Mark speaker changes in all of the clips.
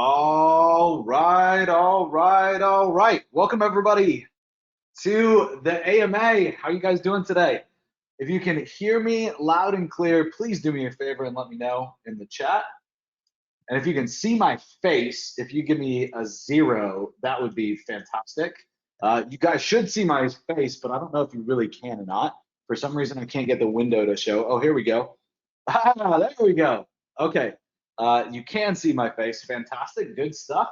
Speaker 1: All right, all right, all right. Welcome everybody to the AMA. How you guys doing today? If you can hear me loud and clear, please do me a favor and let me know in the chat. And if you can see my face, if you give me a 0, that would be fantastic. You guys should see my face, but I don't know if you really can or not. For some reason, I can't get the window to show. Oh, here we go. Ah, there we go. Okay. You can see my face. Fantastic. Good stuff.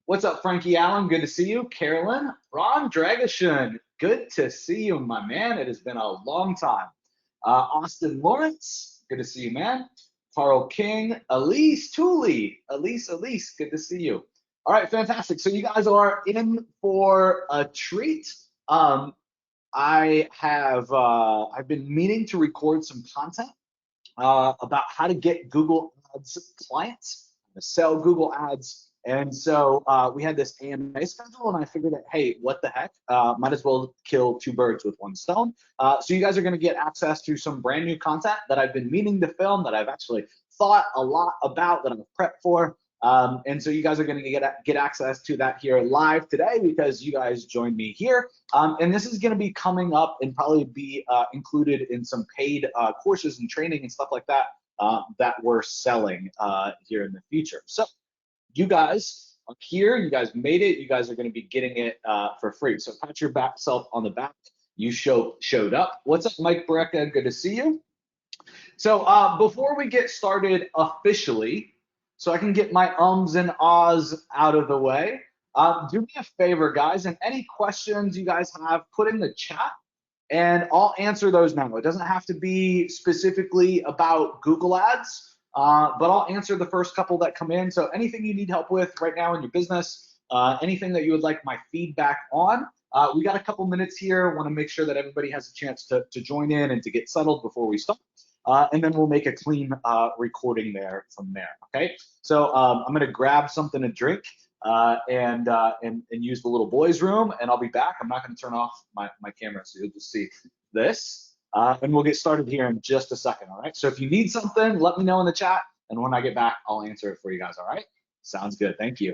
Speaker 1: What's up, Frankie Allen? Good to see you. Carolyn, Ron Dragoshin, good to see you, my man. It has been a long time. Austin Lawrence, good to see you, man. Carl King, Elise Tooley, Elise, good to see you. All right, fantastic. So you guys are in for a treat. I've been meaning to record some content about how to get Google Ads clients, to sell Google Ads. And so we had this AMA schedule, and I figured that, hey, what the heck? Might as well kill two birds with one stone. So you guys are going to get access to some brand new content that I've been meaning to film, that I've actually thought a lot about, that I've prepped for. And so you guys are going to get access to that here live today because you guys joined me here. And this is going to be coming up and probably be included in some paid courses and training and stuff like that that we're selling here in the future. So you guys are here. You guys made it. You guys are going to be getting it for free. So pat your self on the back. You showed up. What's up, Mike Barreca? Good to see you. So before we get started officially, so I can get my ums and ahs out of the way, do me a favor, guys, and any questions you guys have, put in the chat, and I'll answer those now. It doesn't have to be specifically about Google Ads, but I'll answer the first couple that come in. So anything you need help with right now in your business, anything that you would like my feedback on, we got a couple minutes here. Want to make sure that everybody has a chance to join in and to get settled before we start. And then we'll make a clean recording there from there. Okay. So I'm gonna grab something to drink and use the little boys' room, and I'll be back. I'm not gonna turn off my camera, so you'll just see this. And we'll get started here in just a second. All right. So if you need something, let me know in the chat, and when I get back, I'll answer it for you guys. All right. Sounds good. Thank you.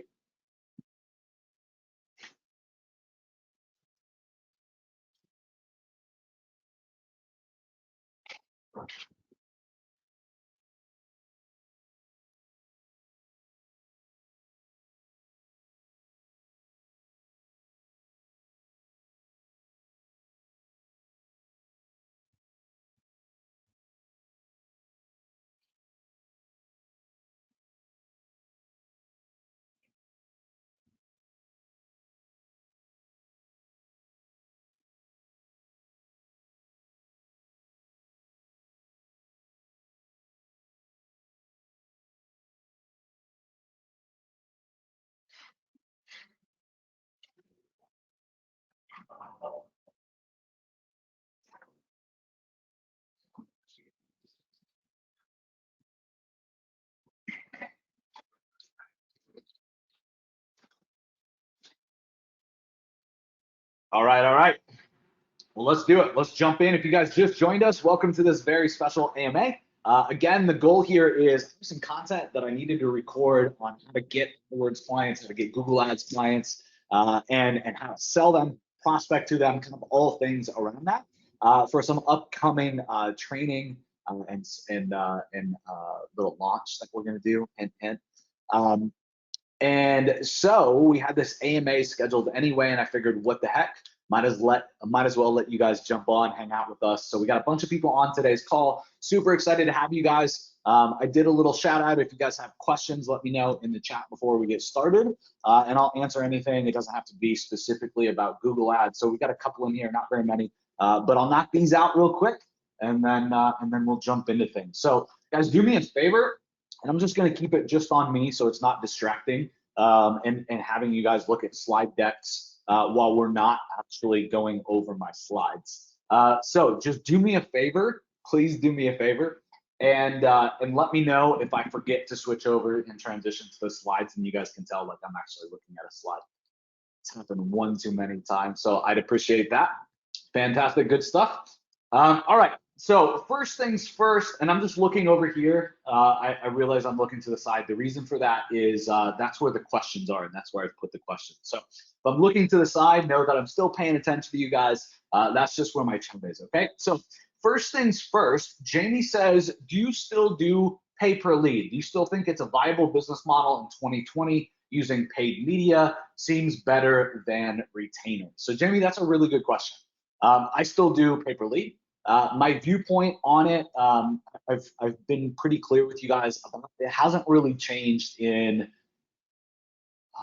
Speaker 1: All right. All right. Well, let's do it. Let's jump in. If you guys just joined us, welcome to this very special AMA. Again, the goal here is some content that I needed to record on how to get AdWords clients, how to get Google Ads clients, and how to sell them, prospect to them, kind of all things around that for some upcoming training and little launch that we're going to do. And so we had this AMA scheduled anyway, and I figured, what the heck? Might as well let you guys jump on, hang out with us. So we got a bunch of people on today's call. Super excited to have you guys. I did a little shout out. If you guys have questions, let me know in the chat before we get started, and I'll answer anything. It doesn't have to be specifically about Google Ads. So we got a couple in here, not very many, but I'll knock these out real quick, and then we'll jump into things. So guys, do me a favor, and I'm just going to keep it just on me so it's not distracting, and having you guys look at slide decks while we're not actually going over my slides. So just do me a favor, please do me a favor, and let me know if I forget to switch over and transition to the slides, and you guys can tell like I'm actually looking at a slide. It's happened one too many times, so I'd appreciate that. Fantastic, good stuff. All right, So first things first, and I'm just looking over here. I realize I'm looking to the side. The reason for that is that's where the questions are, and that's where I've put the questions. So if I'm looking to the side, know that I'm still paying attention to you guys. That's just where my channel is, okay? So first things first, Jamie says, do you still do pay per lead? Do you still think it's a viable business model in 2020 using paid media? Seems better than retainers. So Jamie, that's a really good question. I still do pay per lead. My viewpoint on it, I've been pretty clear with you guys about it. It hasn't really changed in,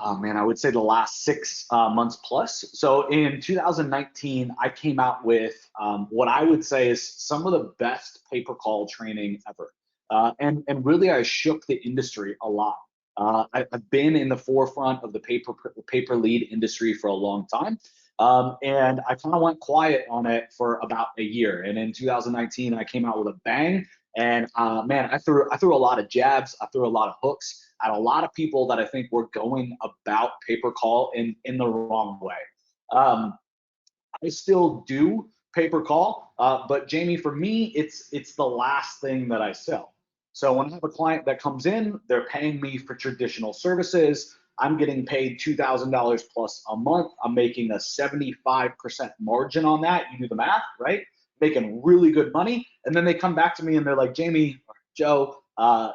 Speaker 1: oh man, I would say the last 6 months plus. So in 2019, I came out with what I would say is some of the best pay-per-call training ever. And really, I shook the industry a lot. I've been in the forefront of the paper lead industry for a long time. And I kind of went quiet on it for about a year. And in 2019, I came out with a bang. And man, I threw a lot of jabs, I threw a lot of hooks at a lot of people that I think were going about pay-per-call in the wrong way. I still do pay-per-call, but Jamie, for me, it's the last thing that I sell. So when I have a client that comes in, they're paying me for traditional services. I'm getting paid $2,000 plus a month. I'm making a 75% margin on that. You do the math, right? Making really good money. And then they come back to me and they're like, Jamie, Joe, I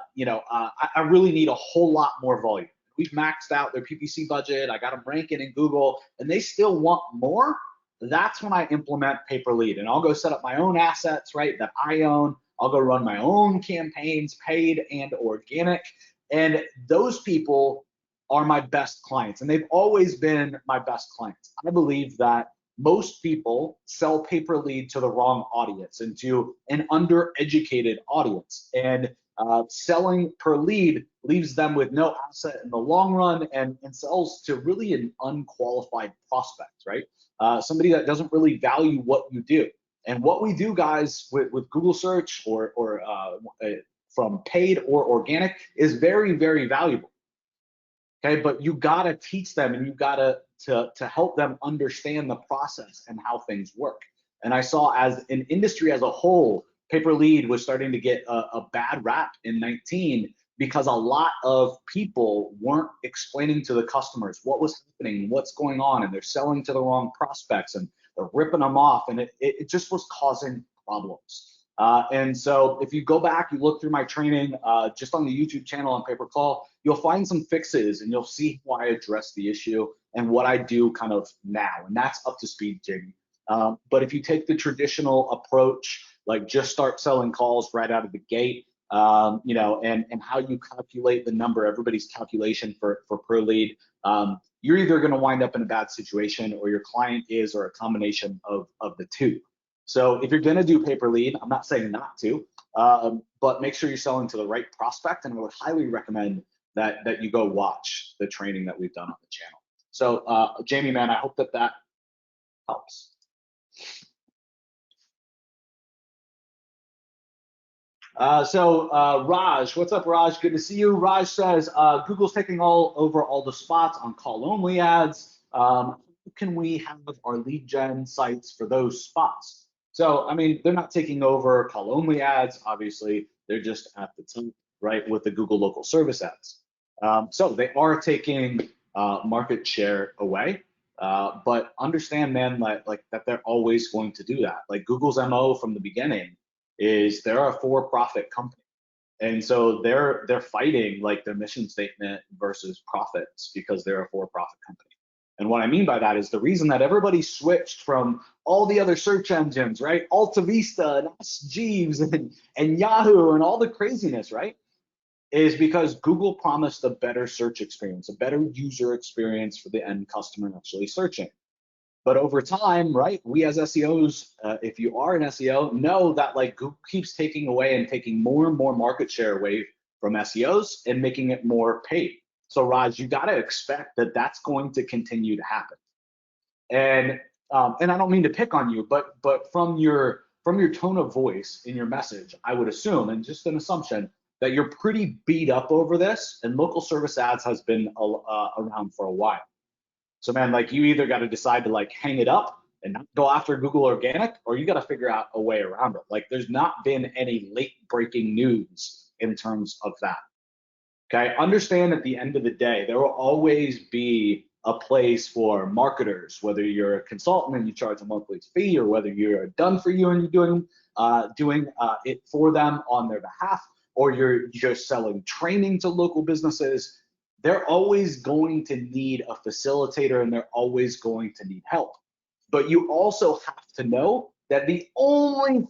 Speaker 1: really need a whole lot more volume. We've maxed out their PPC budget. I got them ranking in Google, and they still want more. That's when I implement pay per lead, and I'll go set up my own assets, right, that I own. I'll go run my own campaigns, paid and organic, and those people are my best clients, and they've always been my best clients. I believe that most people sell pay per lead to the wrong audience and to an undereducated audience, and selling per lead leaves them with no asset in the long run, and sells to really an unqualified prospect, right? Somebody that doesn't really value what you do. And what we do, guys, with Google search or from paid or organic is very, very valuable. Okay, but you gotta teach them, and you gotta to help them understand the process and how things work. And I saw as an industry as a whole, pay per lead was starting to get a bad rap in 19 because a lot of people weren't explaining to the customers what was happening, what's going on, and they're selling to the wrong prospects and they're ripping them off, and it just was causing problems. And so if you go back, you look through my training just on the YouTube channel on pay-per-call, you'll find some fixes and you'll see how I address the issue and what I do kind of now. And that's up to speed, Jamie. But if you take the traditional approach, like just start selling calls right out of the gate, and how you calculate the number, everybody's calculation for per lead, you're either going to wind up in a bad situation or your client is, or a combination of the two. So if you're going to do pay per lead, I'm not saying not to, but make sure you're selling to the right prospect. And I would highly recommend that you go watch the training that we've done on the channel. So Jamie, man, I hope that helps. Raj, what's up, Raj? Good to see you. Raj says, Google's taking over all the spots on call-only ads. Can we have our lead gen sites for those spots? So, I mean, they're not taking over call-only ads, obviously. They're just at the top, right, with the Google local service ads. So they are taking market share away. But understand, man, like that they're always going to do that. Like Google's MO from the beginning is they're a for-profit company, and so they're fighting like their mission statement versus profits because they're a for-profit company. And what I mean by that is the reason that everybody switched from all the other search engines, right, Alta Vista and Ask Jeeves and Yahoo and all the craziness, right, is because Google promised a better search experience, a better user experience for the end customer actually searching. But over time, right, we as SEOs, if you are an SEO, know that like Google keeps taking away and taking more and more market share away from SEOs and making it more paid. So Raj, you got to expect that that's going to continue to happen. And I don't mean to pick on you, but from your tone of voice in your message, I would assume, and just an assumption, that you're pretty beat up over this, and local service ads has been around for a while. So man, like you either got to decide to like hang it up and not go after Google Organic, or you got to figure out a way around it. Like there's not been any late breaking news in terms of that. Okay, understand at the end of the day, there will always be a place for marketers, whether you're a consultant and you charge a monthly fee, or whether you're done for you and you're doing it for them on their behalf, or you're just selling training to local businesses. They're always going to need a facilitator and they're always going to need help. But you also have to know that the only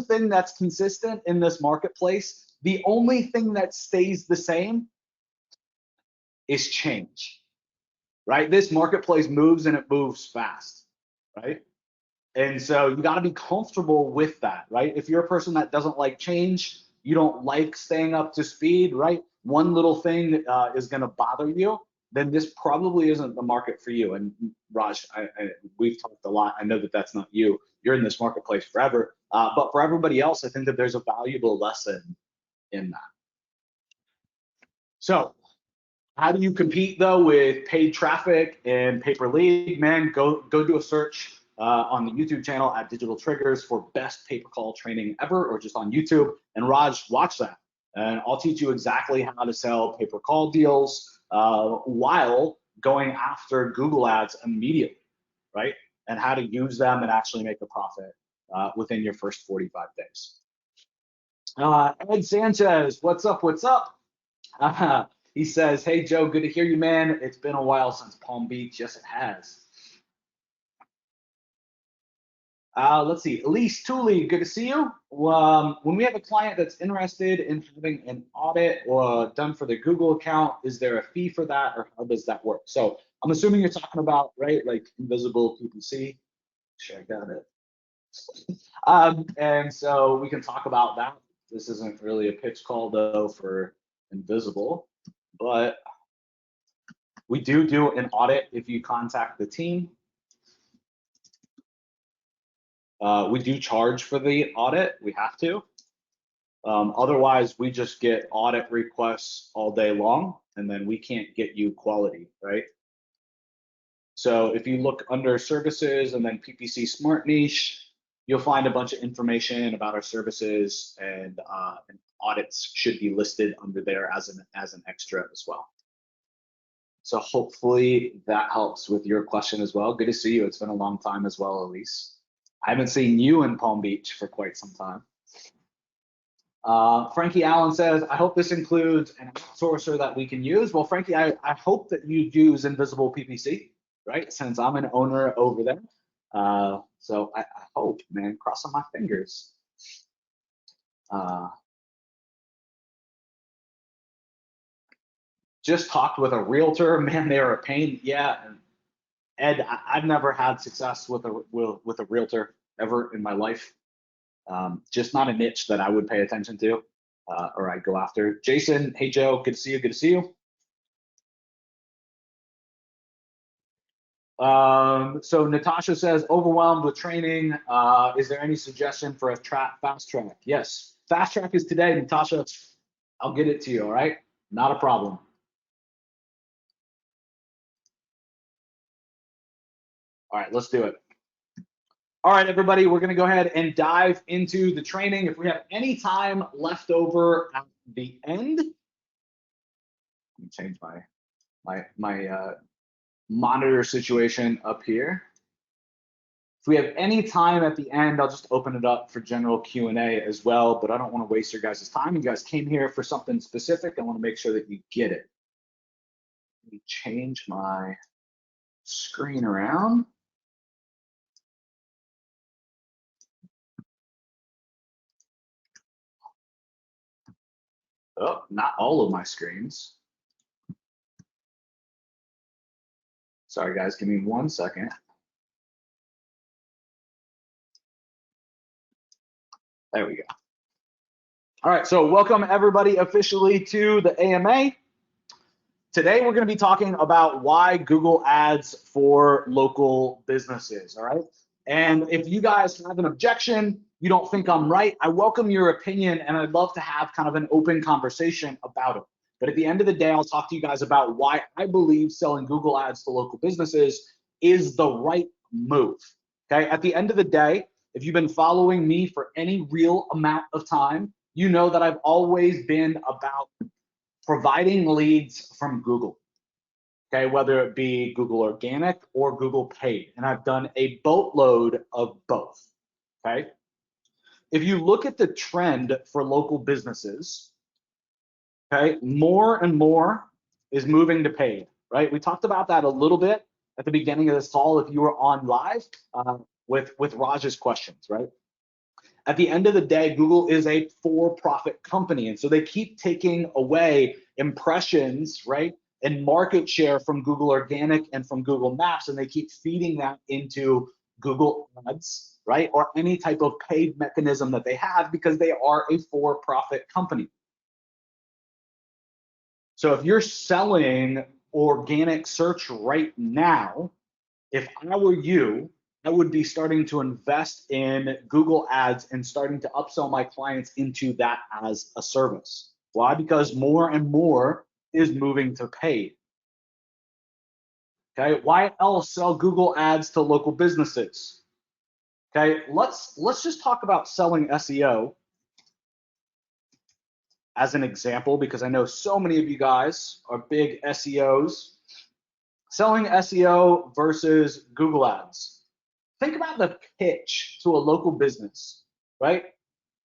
Speaker 1: thing that's consistent in this marketplace, the only thing that stays the same is change, right? This marketplace moves and it moves fast, right? And so you got to be comfortable with that, right? If you're a person that doesn't like change, you don't like staying up to speed, right? One little thing is going to bother you, then this probably isn't the market for you. And Raj, we've talked a lot. I know that that's not you. You're in this marketplace forever. But for everybody else, I think that there's a valuable lesson in that. So how do you compete though with paid traffic and pay-per-lead? Man, go do a search on the YouTube channel at Digital Triggers for best pay-per-call training ever, or just on YouTube. And Raj, watch that. And I'll teach you exactly how to sell pay-per-call deals while going after Google ads immediately, right? And how to use them and actually make a profit within your first 45 days. Ed Sanchez, what's up? What's up? He says, hey, Joe, good to hear you, man. It's been a while since Palm Beach. Yes, it has. Let's see, Elise Tooley, good to see you. When we have a client that's interested in having an audit or done for their Google account, is there a fee for that, or how does that work? So I'm assuming you're talking about, right, like Invisible PPC. Sure, I got it. And so we can talk about that. This isn't really a pitch call though for Invisible, but we do an audit if you contact the team. We do charge for the audit, we have to. Otherwise, we just get audit requests all day long, and then we can't get you quality, right? So if you look under services and then PPC Smart Niche, you'll find a bunch of information about our services, and audits should be listed under there as an extra as well. So hopefully that helps with your question as well. Good to see you. It's been a long time as well, Elise. I haven't seen you in Palm Beach for quite some time. Frankie Allen says, I hope this includes an outsourcer that we can use. Well, Frankie, I hope that you use Invisible PPC, right? Since I'm an owner over there. So I hope, man, crossing my fingers. Just talked with a realtor, man, they're a pain. Yeah, Ed, I've never had success with a realtor ever in my life. Just not a niche that I would pay attention to or I'd go after. Jason, hey Joe, good to see you. Good to see you. So Natasha says, overwhelmed with training. Is there any suggestion for a fast track? Yes, fast track is today, Natasha. I'll get it to you. All right, not a problem. All right, let's do it. All right, everybody, we're gonna go ahead and dive into the training. If we have any time left over at the end, let me change my monitor situation up here. If we have any time at the end, I'll just open it up for general Q&A as well, but I don't wanna waste your guys' time. You guys came here for something specific. I wanna make sure that you get it. Let me change my screen around. Oh, not all of my screens. Sorry guys, give me 1 second. There we go. All right, so welcome everybody officially to the AMA. Today we're gonna be talking about why Google Ads for local businesses, all right? And if you guys have an objection, you don't think I'm right, I welcome your opinion and I'd love to have kind of an open conversation about it. But at the end of the day, I'll talk to you guys about why I believe selling Google Ads to local businesses is the right move. Okay, at the end of the day, if you've been following me for any real amount of time, you know that I've always been about providing leads from Google. Okay, whether it be Google Organic or Google Paid, and I've done a boatload of both. Okay, if you look at the trend for local businesses, okay, more and more is moving to paid, right? We talked about that a little bit at the beginning of this call if you were on live with Raj's questions, right? At the end of the day, Google is a for-profit company, and so they keep taking away impressions, right, and market share from Google Organic and from Google Maps, and they keep feeding that into Google Ads, right, or any type of paid mechanism that they have because they are a for-profit company. So if you're selling organic search right now, if I were you, I would be starting to invest in Google Ads and starting to upsell my clients into that as a service. Why? Because more and more is moving to paid. Okay, why else sell Google Ads to local businesses? Okay, let's just talk about selling SEO as an example, because I know so many of you guys are big SEOs. Selling SEO versus Google Ads. Think about the pitch to a local business, right?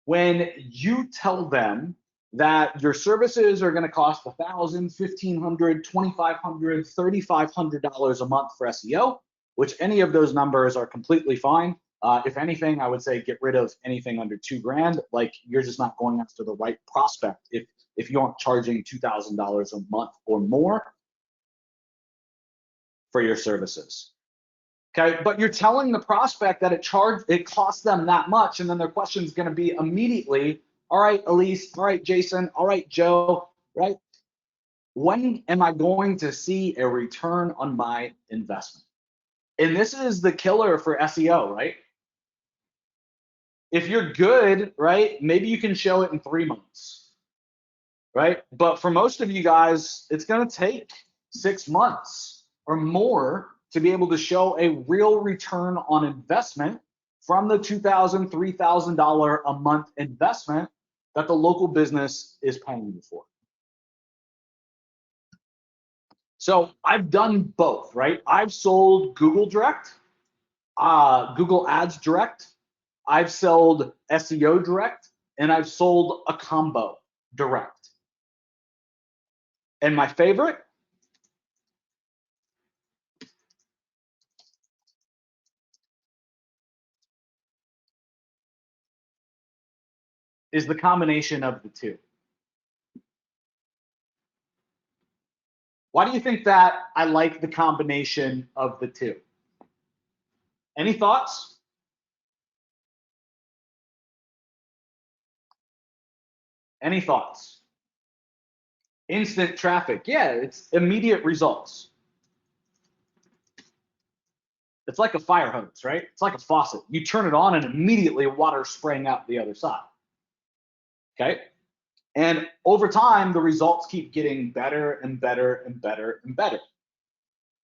Speaker 1: When you tell them that your services are going to cost $1,000, $1,500, $2,500, $3,500 a month for SEO, which any of those numbers are completely fine. If anything, I would say get rid of anything under $2,000. Like, you're just not going after the right prospect if you aren't charging $2,000 a month or more for your services. Okay, but you're telling the prospect that it costs them that much, and then their question is going to be immediately, all right, Elise, all right, Jason, all right, Joe, right? When am I going to see a return on my investment? And this is the killer for SEO, right? If you're good, right, maybe you can show it in 3 months, right? But for most of you guys, it's going to take 6 months or more to be able to show a real return on investment from the $2,000, $3,000 a month investment that the local business is paying you for. So I've done both, right? I've sold Google Direct, Google Ads Direct, I've sold SEO Direct, and I've sold a combo direct. And my favorite is the combination of the two. Why do you think that I like the combination of the two? Any thoughts? Any thoughts? Instant traffic. Yeah, it's immediate results. It's like a fire hose, right? It's like a faucet. You turn it on and immediately water's spraying out the other side. Okay? And over time, the results keep getting better and better and better and better.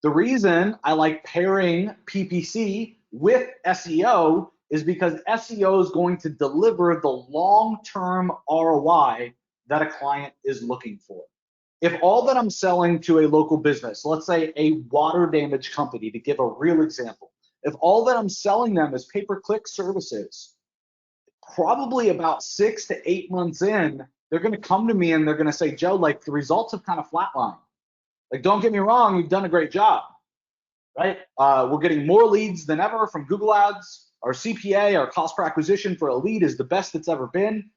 Speaker 1: The reason I like pairing PPC with SEO is because SEO is going to deliver the long-term ROI that a client is looking for. If all that I'm selling to a local business, let's say a water damage company, to give a real example, if all that I'm selling them is pay-per-click services, probably about 6 to 8 months in, they're going to come to me and they're going to say, Joe, like, the results have kind of flatlined. Like, don't get me wrong, you've done a great job, right? We're getting more leads than ever from Google Ads. Our CPA, our cost per acquisition for a lead, is the best it's ever been,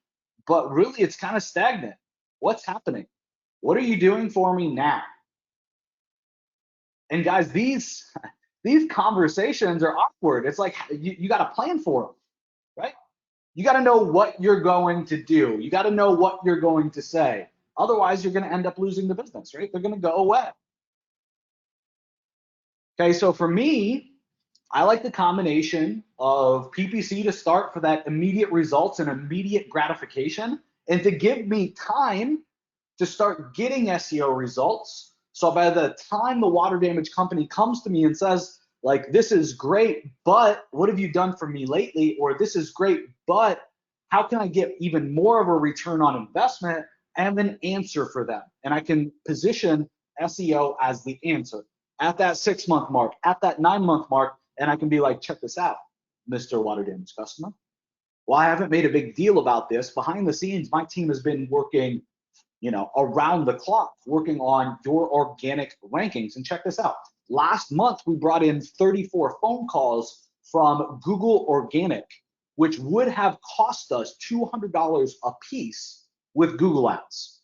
Speaker 1: but really it's kind of stagnant. What's happening? What are you doing for me now? And guys, these conversations are awkward. It's like you got to plan for them, right? You got to know what you're going to do. You got to know what you're going to say. Otherwise, you're going to end up losing the business, right? They're going to go away. Okay, so for me, I like the combination of PPC to start for that immediate results and immediate gratification, and to give me time to start getting SEO results. So by the time the water damage company comes to me and says, Like, this is great, but what have you done for me lately? Or this is great, but how can I get even more of a return on investment? I have an answer for them. And I can position SEO as the answer at that 6-month mark, at that 9-month mark. And I can be like, check this out, Mr. Water Damage customer. Well, I haven't made a big deal about this. Behind the scenes, my team has been working, around the clock, working on your organic rankings. And check this out. Last month, we brought in 34 phone calls from Google Organic, which would have cost us $200 a piece with Google Ads.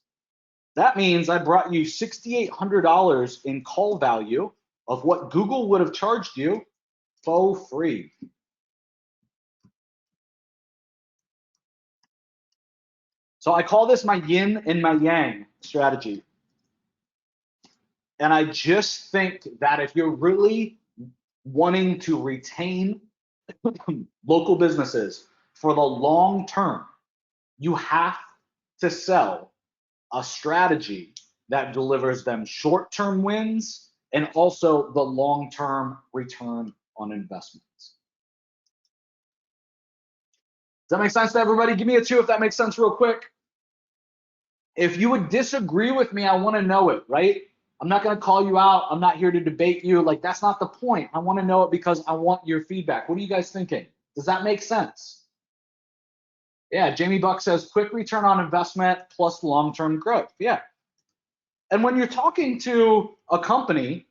Speaker 1: That means I brought you $6,800 in call value of what Google would have charged you for free. So I call this my yin and my yang strategy. And I just think that if you're really wanting to retain local businesses for the long term, you have to sell a strategy that delivers them short-term wins and also the long-term return on investments. Does that make sense to everybody? Give me a 2 if that makes sense real quick. If you would disagree with me, I want to know it, right? I'm not going to call you out. I'm not here to debate you. Like, that's not the point. I want to know it because I want your feedback. What are you guys thinking? Does that make sense? Yeah, Jamie Buck says quick return on investment plus long-term growth. Yeah. And when you're talking to a company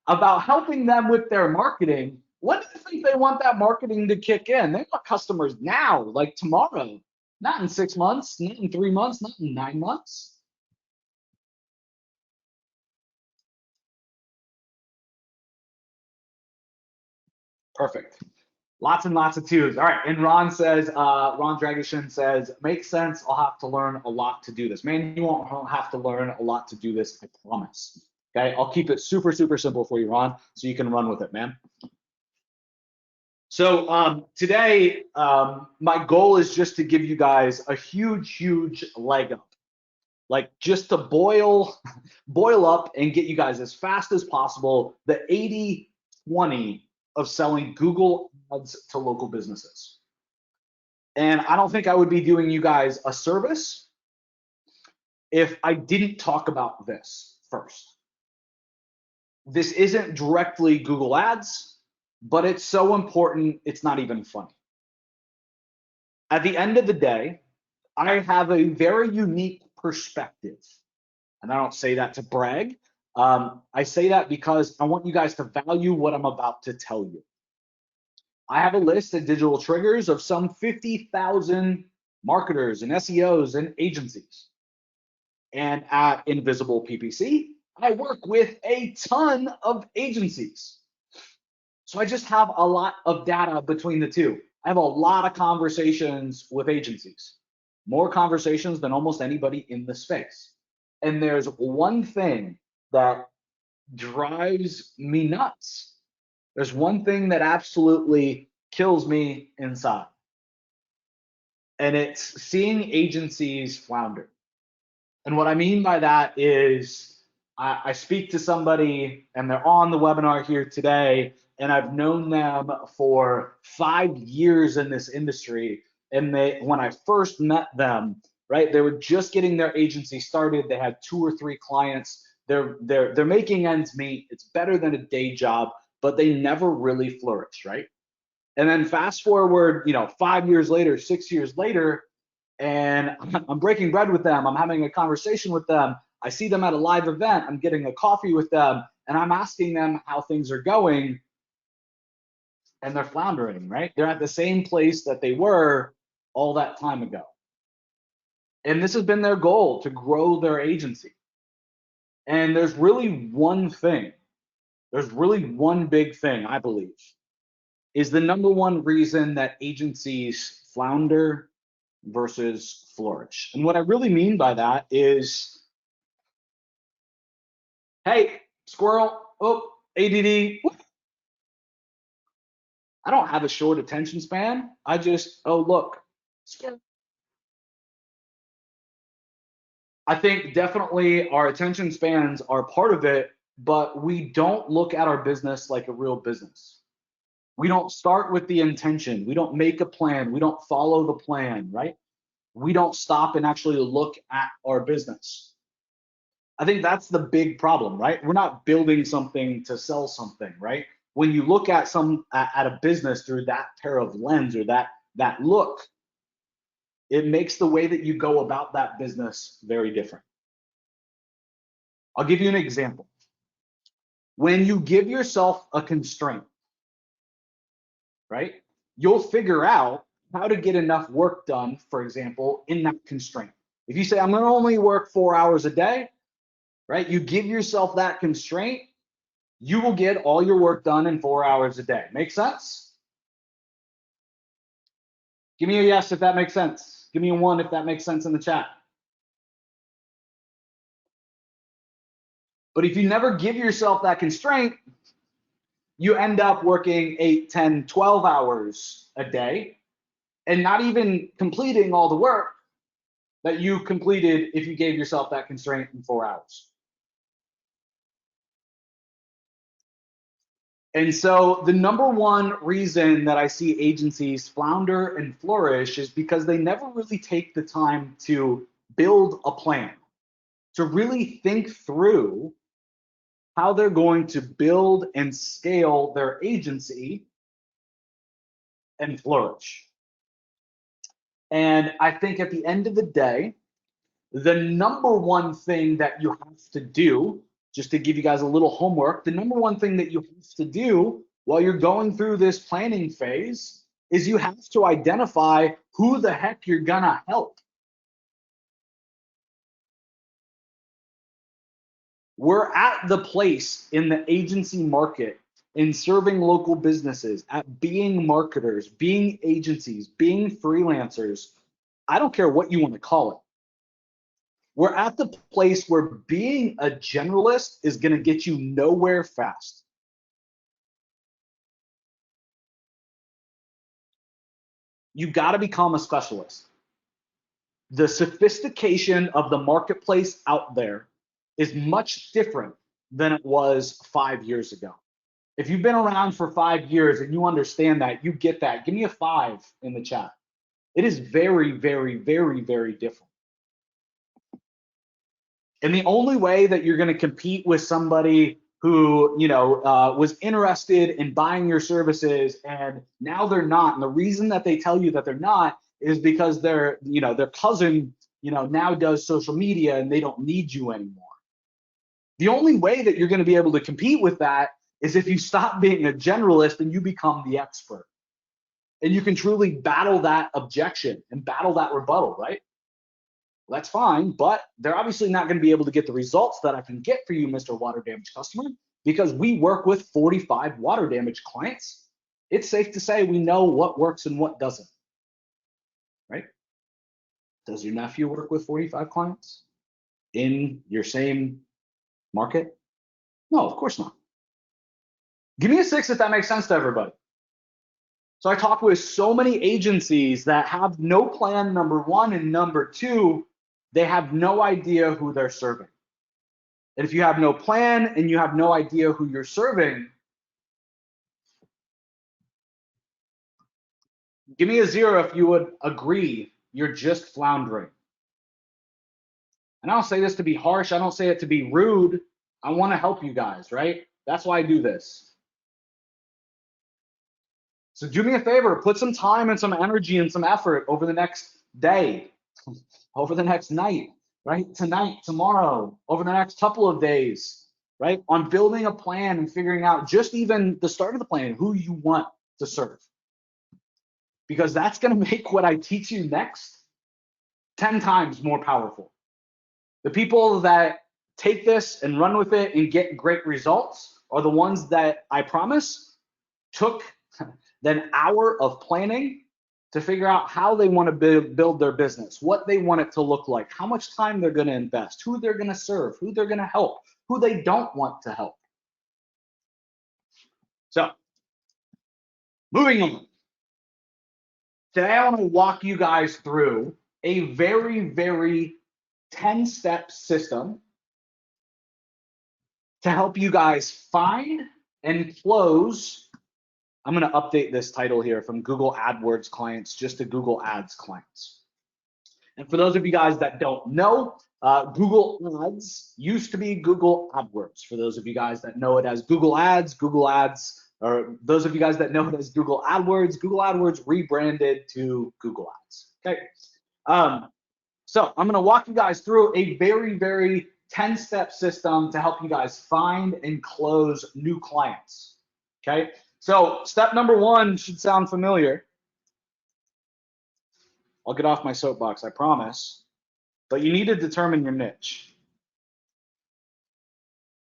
Speaker 1: about helping them with their marketing, when do you think they want that marketing to kick in? They want customers now, like tomorrow, not in 6 months, not in 3 months, not in 9 months. Perfect. Lots and lots of 2s. All right. And Ron says, Ron Dragishin says, makes sense. I'll have to learn a lot to do this. Man, you won't have to learn a lot to do this, I promise. Okay. I'll keep it super, super simple for you, Ron, so you can run with it, man. So today, my goal is just to give you guys a huge, huge leg up. Like, just to boil up and get you guys as fast as possible the 80-20 of selling Google ads to local businesses. And I don't think I would be doing you guys a service if I didn't talk about this first. This isn't directly Google Ads, but it's so important, it's not even funny. At the end of the day, I have a very unique perspective. And I don't say that to brag. I say that because I want you guys to value what I'm about to tell you. I have a list of digital triggers of some 50,000 marketers and SEOs and agencies. And at Invisible PPC, I work with a ton of agencies. So I just have a lot of data between the two. I have a lot of conversations with agencies, more conversations than almost anybody in the space. And there's one thing that drives me nuts. There's one thing that absolutely kills me inside. And it's seeing agencies flounder. And what I mean by that is I speak to somebody and they're on the webinar here today, and I've known them for 5 years in this industry. And when I first met them, right, they were just getting their agency started. They had 2 or 3 clients. They're making ends meet. It's better than a day job, but they never really flourished, right? And then fast forward, 5 years later, 6 years later, and I'm breaking bread with them. I'm having a conversation with them. I see them at a live event. I'm getting a coffee with them, and I'm asking them how things are going, and they're floundering, right? They're at the same place that they were all that time ago. And this has been their goal, to grow their agency. And there's really one thing. There's really one big thing, I believe, is the number one reason that agencies flounder versus flourish. And what I really mean by that is, hey, squirrel, oh, ADD. I don't have a short attention span. I just, oh, look. I think definitely our attention spans are part of it, but we don't look at our business like a real business. We don't start with the intention. We don't make a plan. We don't follow the plan, right? We don't stop and actually look at our business. I think that's the big problem, right? We're not building something to sell something, right? When you look at a business through that pair of lens or that look, it makes the way that you go about that business very different. I'll give you an example. When you give yourself a constraint, right, you'll figure out how to get enough work done, for example, in that constraint. If you say, I'm going to only work 4 hours a day, right, you give yourself that constraint, you will get all your work done in 4 hours a day. Make sense? Give me a yes if that makes sense. Give me a 1 if that makes sense in the chat. But if you never give yourself that constraint, you end up working 8, 10, 12 hours a day and not even completing all the work that you completed if you gave yourself that constraint in 4 hours. And so the number one reason that I see agencies flounder and flourish is because they never really take the time to build a plan, to really think through how they're going to build and scale their agency and flourish. And I think at the end of the day, the number one thing that you have to do, just to give you guys a little homework, the number one thing that you have to do while you're going through this planning phase is you have to identify who the heck you're gonna help. We're at the place in the agency market, in serving local businesses, at being marketers, being agencies, being freelancers. I don't care what you want to call it. We're at the place where being a generalist is going to get you nowhere fast. You got to become a specialist. The sophistication of the marketplace out there is much different than it was 5 years ago. If you've been around for 5 years and you understand that, you get that. Give me a 5 in the chat. It is very, very, very, very different. And the only way that you're going to compete with somebody who, was interested in buying your services and now they're not, and the reason that they tell you that they're not is because their cousin, now does social media and they don't need you anymore. The only way that you're going to be able to compete with that is if you stop being a generalist and you become the expert. And you can truly battle that objection and battle that rebuttal, right? Well, that's fine, but they're obviously not going to be able to get the results that I can get for you, Mr. Water Damage customer, because we work with 45 water damage clients. It's safe to say we know what works and what doesn't, right? Does your nephew work with 45 clients in your same market? No, of course not. Give me a 6 if that makes sense to everybody. So I talk with so many agencies that have no plan, number one, and number two, they have no idea who they're serving. And if you have no plan and you have no idea who you're serving, give me a 0 if you would agree you're just floundering. And I don't say this to be harsh. I don't say it to be rude. I want to help you guys, right? That's why I do this. So do me a favor, put some time and some energy and some effort over the next day, over the next night, right? Tonight, tomorrow, over the next couple of days, right? On building a plan and figuring out just even the start of the plan, who you want to serve. Because that's going to make what I teach you next 10 times more powerful. The people that take this and run with it and get great results are the ones that I promise took an hour of planning to figure out how they want to build their business, what they want it to look like, how much time they're going to invest, who they're going to serve, who they're going to help, who they don't want to help. So, moving on. Today, I want to walk you guys through a very, very 10-step system to help you guys find and close. I'm going to update this title here from Google AdWords clients just to Google Ads clients. And for those of you guys that don't know, Google Ads used to be Google AdWords. For those of you guys that know it as Google Ads, or those of you guys that know it as Google AdWords rebranded to Google Ads. Okay. So I'm going to walk you guys through a very, very 10-step system to help you guys find and close new clients. Okay. So step number 1 should sound familiar. I'll get off my soapbox, I promise. But you need to determine your niche.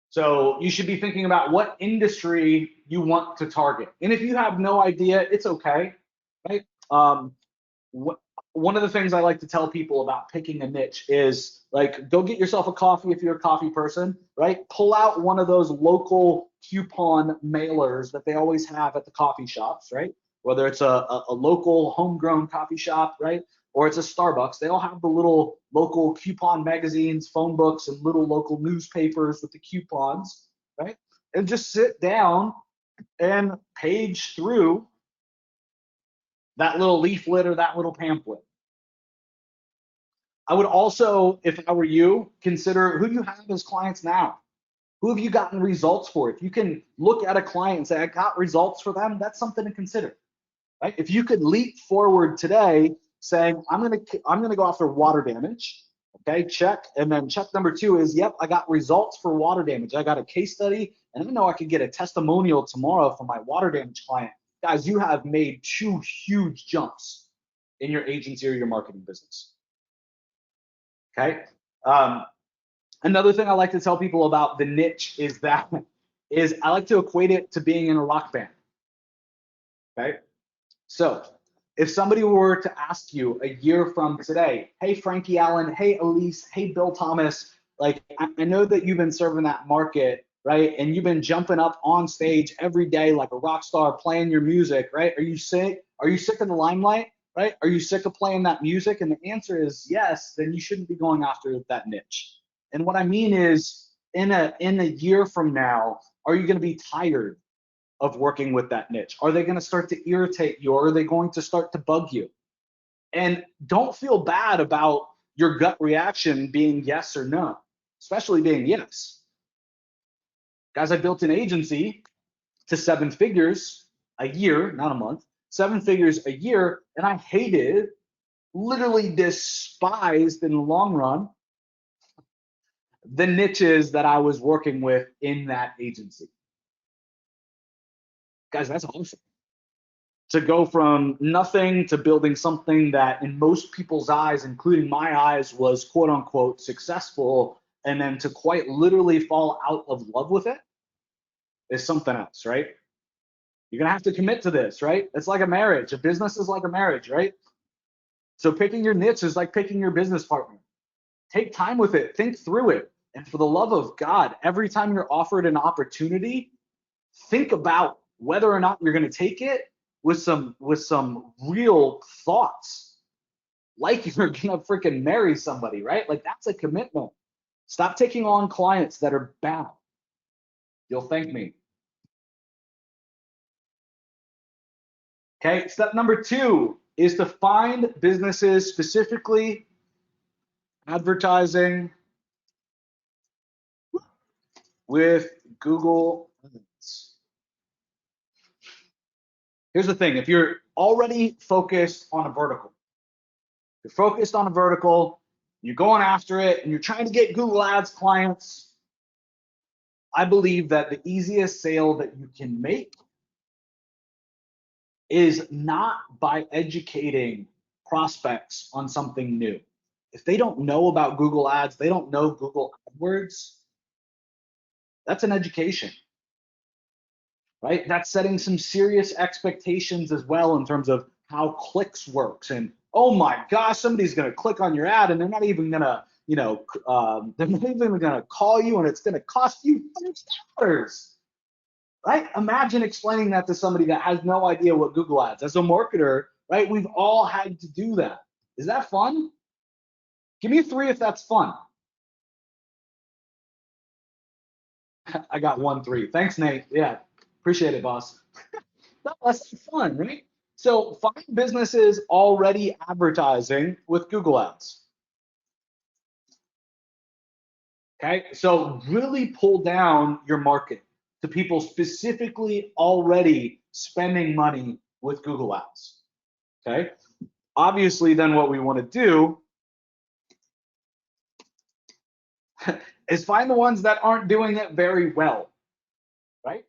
Speaker 1: So you should be thinking about what industry you want to target. And if you have no idea, it's okay, right? One of the things I like to tell people about picking a niche is, like, go get yourself a coffee if you're a coffee person, right? Pull out one of those local coupon mailers that they always have at the coffee shops, right? Whether it's a local homegrown coffee shop, right? Or it's a Starbucks, they all have the little local coupon magazines, phone books, and little local newspapers with the coupons, right? And just sit down and page through that little leaflet or that little pamphlet. I would also, if I were you, consider who do you have as clients now? Who have you gotten results for? If you can look at a client and say, I got results for them, that's something to consider, right? If you could leap forward today saying, I'm gonna go after water damage, okay, check. And then check number 2 is, yep, I got results for water damage. I got a case study, and I know I could get a testimonial tomorrow from my water damage client. Guys, you have made 2 huge jumps in your agency or your marketing business. Okay. Another thing I like to tell people about the niche is I like to equate it to being in a rock band. Okay. So if somebody were to ask you a year from today, hey, Frankie Allen, hey, Elise, hey, Bill Thomas, like, I know that you've been serving that market, right? And you've been jumping up on stage every day like a rock star playing your music, right? Are you sick? Are you sick of the limelight, right? Are you sick of playing that music? And the answer is yes, then you shouldn't be going after that niche. And what I mean is, in a year from now, are you going to be tired of working with that niche? Are they going to start to irritate you, or are they going to start to bug you? And don't feel bad about your gut reaction being yes or no, especially being yes. Guys, I built an agency to 7 figures a year, not a month, 7 figures a year, and I hated, literally despised in the long run, the niches that I was working with in that agency. Guys, that's awesome. To go from nothing to building something that in most people's eyes, including my eyes, was quote unquote successful, and then to quite literally fall out of love with it is something else, right? You're gonna have to commit to this, right? It's like a marriage. A business is like a marriage, right? So picking your niche is like picking your business partner. Take time with it, think through it. And for the love of God, every time you're offered an opportunity, think about whether or not you're gonna take it with some real thoughts, like you're gonna freaking marry somebody, right? Like, that's a commitment. Stop taking on clients that are bad. You'll thank me. Okay, step number 2 is to find businesses specifically advertising with Google Ads. Here's the thing, if you're already focused on a vertical, you're going after it, and you're trying to get Google Ads clients, I believe that the easiest sale that you can make is not by educating prospects on something new. If they don't know about Google Ads, they don't know Google AdWords, that's an education, right? That's setting some serious expectations as well in terms of how clicks works. And oh my gosh, somebody's gonna click on your ad and they're not even gonna, they're not even gonna call you, and it's gonna cost you $5, right? Imagine explaining that to somebody that has no idea what Google Ads. As a marketer, right, we've all had to do that. Is that fun? Give me a 3 if that's fun. I got 1-3. Thanks, Nate. Yeah, appreciate it, boss. No, that's fun, right? So find businesses already advertising with Google Ads. Okay, so really pull down your market to people specifically already spending money with Google Ads. Okay, obviously, then what we want to do is find the ones that aren't doing it very well, right?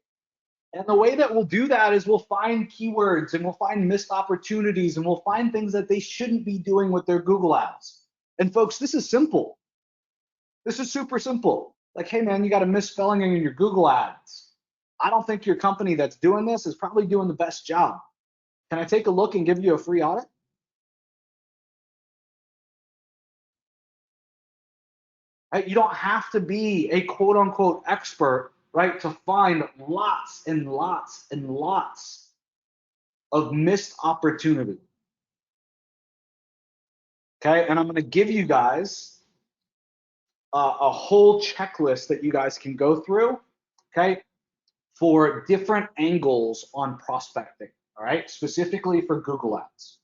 Speaker 1: And the way that we'll do that is we'll find keywords and we'll find missed opportunities and we'll find things that they shouldn't be doing with their Google Ads. And folks, this is simple. This is super simple. Like, hey man, you got a misspelling in your Google Ads. I don't think your company that's doing this is probably doing the best job. Can I take a look and give you a free audit? Right? You don't have to be a quote unquote expert, right, to find lots and lots and lots of missed opportunity. Okay, and I'm going to give you guys a whole checklist that you guys can go through, okay, for different angles on prospecting, all right, specifically for Google Ads.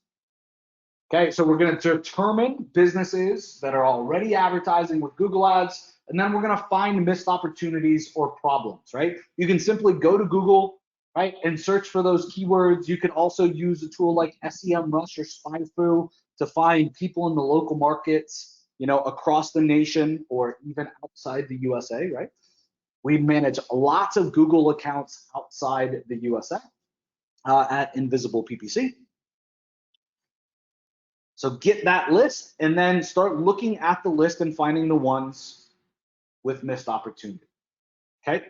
Speaker 1: Okay, so we're going to determine businesses that are already advertising with Google Ads, and then we're going to find missed opportunities or problems, right? You can simply go to Google, right, and search for those keywords. You can also use a tool like SEMrush or SpyFu to find people in the local markets, you know, across the nation or even outside the USA, right? We manage lots of Google accounts outside the USA at Invisible PPC. So get that list and then start looking at the list and finding the ones with missed opportunity. Okay.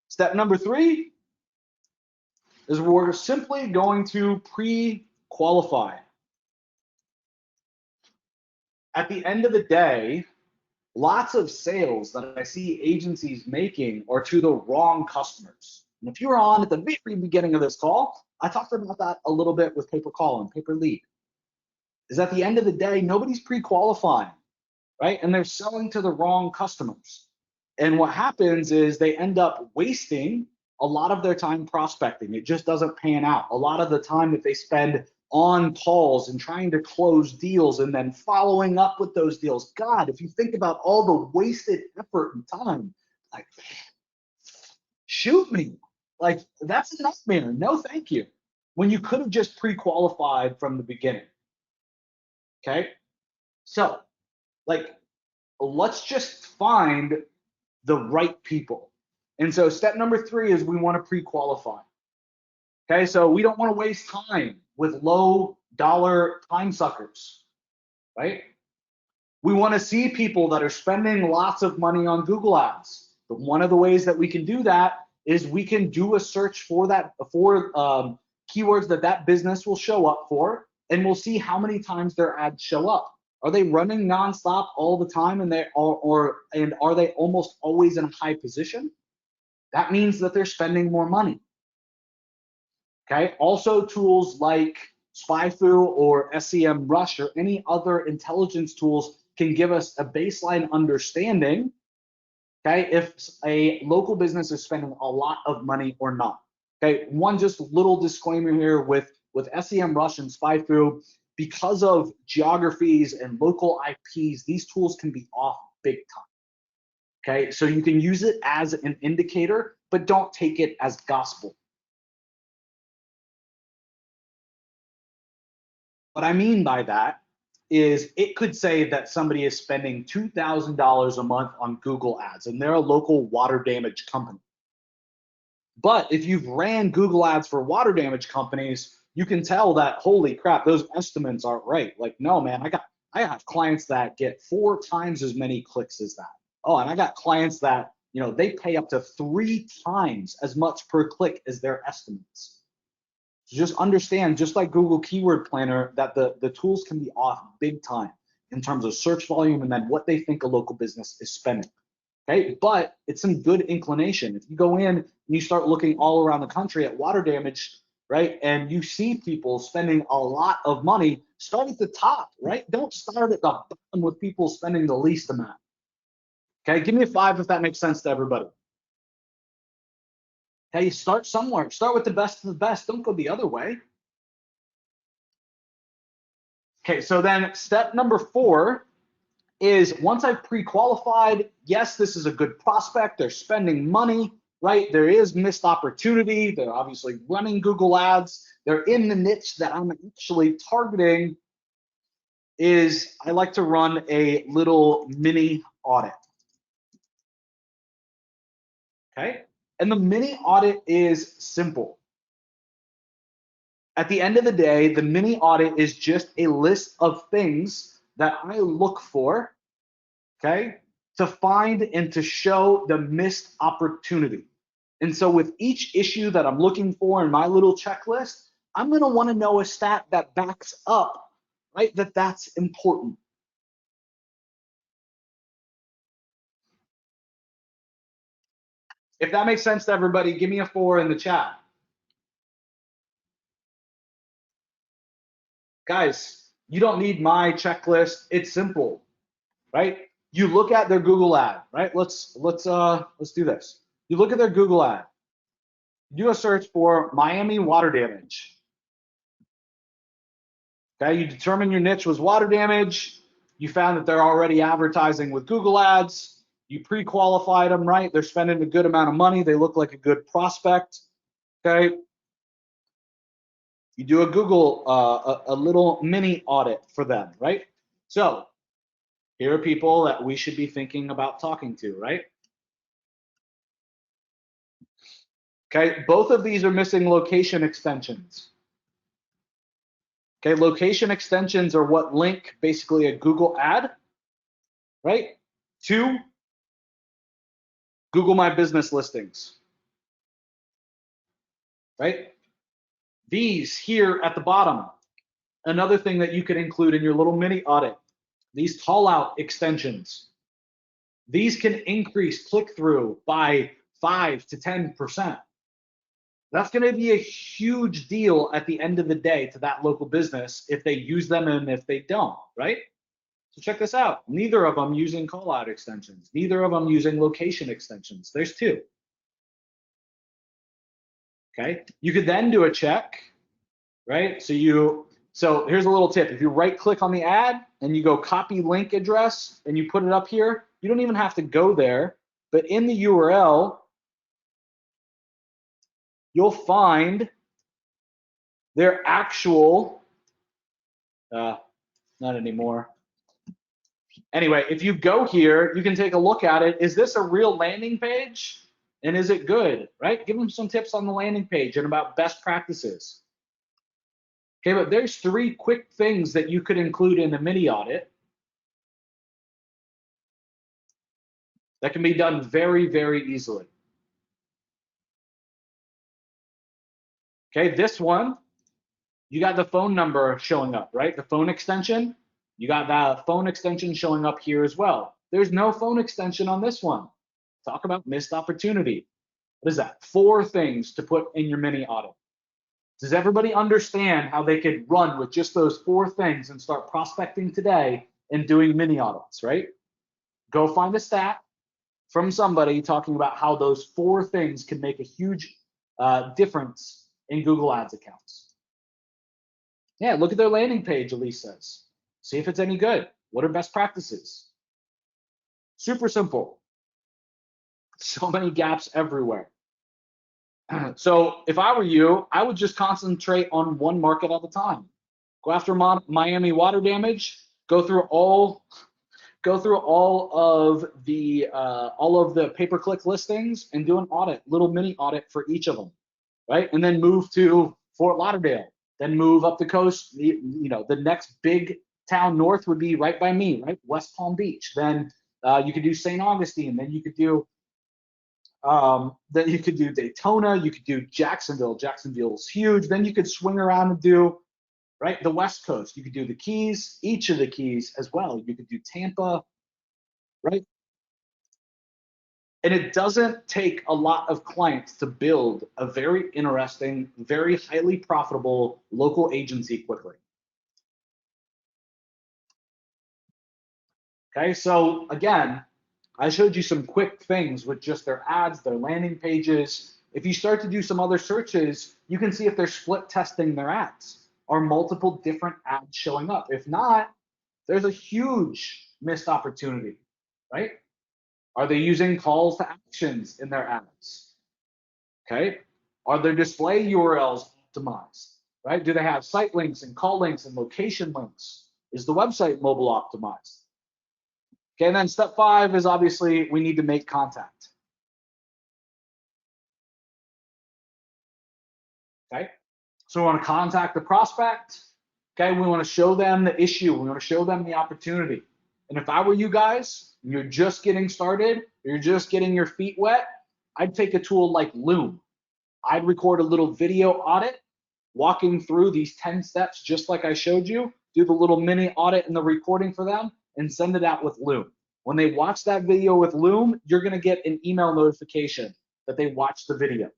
Speaker 1: Step number 3 is we're simply going to pre-qualify. At the end of the day, lots of sales that I see agencies making are to the wrong customers. And if you were on at the very beginning of this call, I talked about that a little bit with pay-per-call and pay-per-lead. Is at the end of the day, nobody's pre-qualifying, right? And they're selling to the wrong customers. And what happens is they end up wasting a lot of their time prospecting. It just doesn't pan out. A lot of the time that they spend on calls and trying to close deals and then following up with those deals. God, if you think about all the wasted effort and time, like, shoot me. Like, that's a nightmare. No, thank you. When you could have just pre-qualified from the beginning. Okay? So, like, let's just find the right people. And so step number 3 is we want to pre-qualify. Okay, so we don't want to waste time with low dollar time suckers, right? We want to see people that are spending lots of money on Google Ads. But one of the ways that we can do that is we can do a search for that, for keywords that business will show up for, and we'll see how many times their ads show up. Are they running nonstop all the time, and are they almost always in a high position? That means that they're spending more money. Okay. Also, tools like SpyFu or SEMrush or any other intelligence tools can give us a baseline understanding, okay, if a local business is spending a lot of money or not. Okay. One just little disclaimer here with SEMrush and SpyFu, because of geographies and local IPs, these tools can be off big time. Okay, so you can use it as an indicator, but don't take it as gospel. What I mean by that is it could say that somebody is spending $2,000 a month on Google Ads and they're a local water damage company. But if you've ran Google Ads for water damage companies, you can tell that, holy crap, those estimates aren't right. Like, no, man, I have clients that get 4 times as many clicks as that. Oh, and I got clients that, you know, they pay up to 3 times as much per click as their estimates. So just understand, just like Google Keyword Planner, that the tools can be off big time in terms of search volume and then what they think a local business is spending. Okay, but it's some good inclination. If you go in and you start looking all around the country at water damage, right, and you see people spending a lot of money, start at the top, right? Don't start at the bottom with people spending the least amount. Okay, give me a 5 if that makes sense to everybody. Okay, you start somewhere. Start with the best of the best. Don't go the other way. Okay, so then step number 4 is once I've pre-qualified, yes, this is a good prospect. They're spending money, right? There is missed opportunity. They're obviously running Google Ads. They're in the niche that I'm actually targeting. Is I like to run a little mini audit. Okay, and the mini audit is simple. At the end of the day, the mini audit is just a list of things that I look for, okay, to find and to show the missed opportunity. And so with each issue that I'm looking for in my little checklist, I'm going to want to know a stat that backs up, right, that that's important. If that makes sense to everybody, give me a 4 in the chat. Guys, you don't need my checklist. It's simple, right? You look at their Google ad, right? Let's do this. You look at their Google ad. Do a search for Miami water damage. Okay, you determine your niche was water damage. You found that they're already advertising with Google Ads. You pre-qualified them, right? They're spending a good amount of money. They look like a good prospect. Okay. You do a Google, a little mini audit for them, right? So here are people that we should be thinking about talking to, right? Okay, both of these are missing location extensions. Okay, location extensions are what link basically a Google ad, right, to Google My Business listings, right? These here at the bottom, another thing that you could include in your little mini audit, these call out extensions. These can increase click-through by 5 to 10%. That's going to be a huge deal at the end of the day to that local business if they use them and if they don't, right? So check this out. Neither of them using call out extensions. Neither of them using location extensions. There's 2. Okay. You could then do a check, right? So here's a little tip. If you right click on the ad and you go copy link address and you put it up here, you don't even have to go there, but in the URL, you'll find their actual, not anymore. Anyway, if you go here, you can take a look at it. Is this a real landing page? And is it good, right? Give them some tips on the landing page and about best practices. Okay, but there's 3 quick things that you could include in a mini audit that can be done very, very easily. Okay, this one, you got the phone number showing up, right? The phone extension, you got that phone extension showing up here as well. There's no phone extension on this one. Talk about missed opportunity. What is that? 4 things to put in your mini audit. Does everybody understand how they could run with just those 4 things and start prospecting today and doing mini audits, right? Go find a stat from somebody talking about how those 4 things can make a huge difference in Google Ads accounts. Yeah, look at their landing page, Elise says. See if it's any good. What are best practices? Super simple. So many gaps everywhere. So if I were you, I would just concentrate on one market at a time. Go after Miami water damage. Go through all of the pay-per-click listings and do an audit, little mini audit for each of them, right? And then move to Fort Lauderdale. Then move up the coast. The next big town north would be right by me, right? West Palm Beach. Then you could do St. Augustine. Then you could do Daytona. You could do Jacksonville. Jacksonville's huge. Then you could swing around and do, right, the West Coast. You could do the Keys, each of the Keys as well. You could do Tampa, right? And it doesn't take a lot of clients to build a very interesting, very highly profitable local agency quickly. Okay, so again, I showed you some quick things with just their ads, their landing pages, If you start to do some other searches, you can see if they're split testing their ads. Are multiple different ads showing up? If not, there's a huge missed opportunity, right? Are they using calls to actions in their ads? Okay. Are their display URLs optimized, right? Do they have site links and call links and location links? Is the website mobile optimized? Okay, and then step 5 is obviously we need to make contact. Okay, so we want to contact the prospect. Okay, we want to show them the issue. We want to show them the opportunity. And if I were you guys, and you're just getting started, you're just getting your feet wet, I'd take a tool like Loom. I'd record a little video audit, walking through these 10 steps, just like I showed you, do the little mini audit and the recording for them, and send it out with Loom. When they watch that video with Loom, you're gonna get an email notification that they watched the video.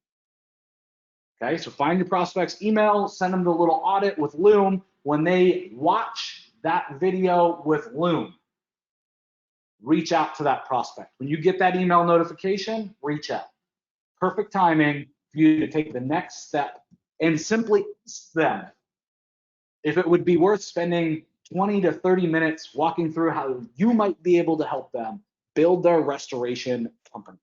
Speaker 1: Okay, so find your prospect's email, send them the little audit with Loom. When they watch that video with Loom, reach out to that prospect. When you get that email notification, reach out. Perfect timing for you to take the next step and simply ask them if it would be worth spending 20 to 30 minutes walking through how you might be able to help them build their restoration company.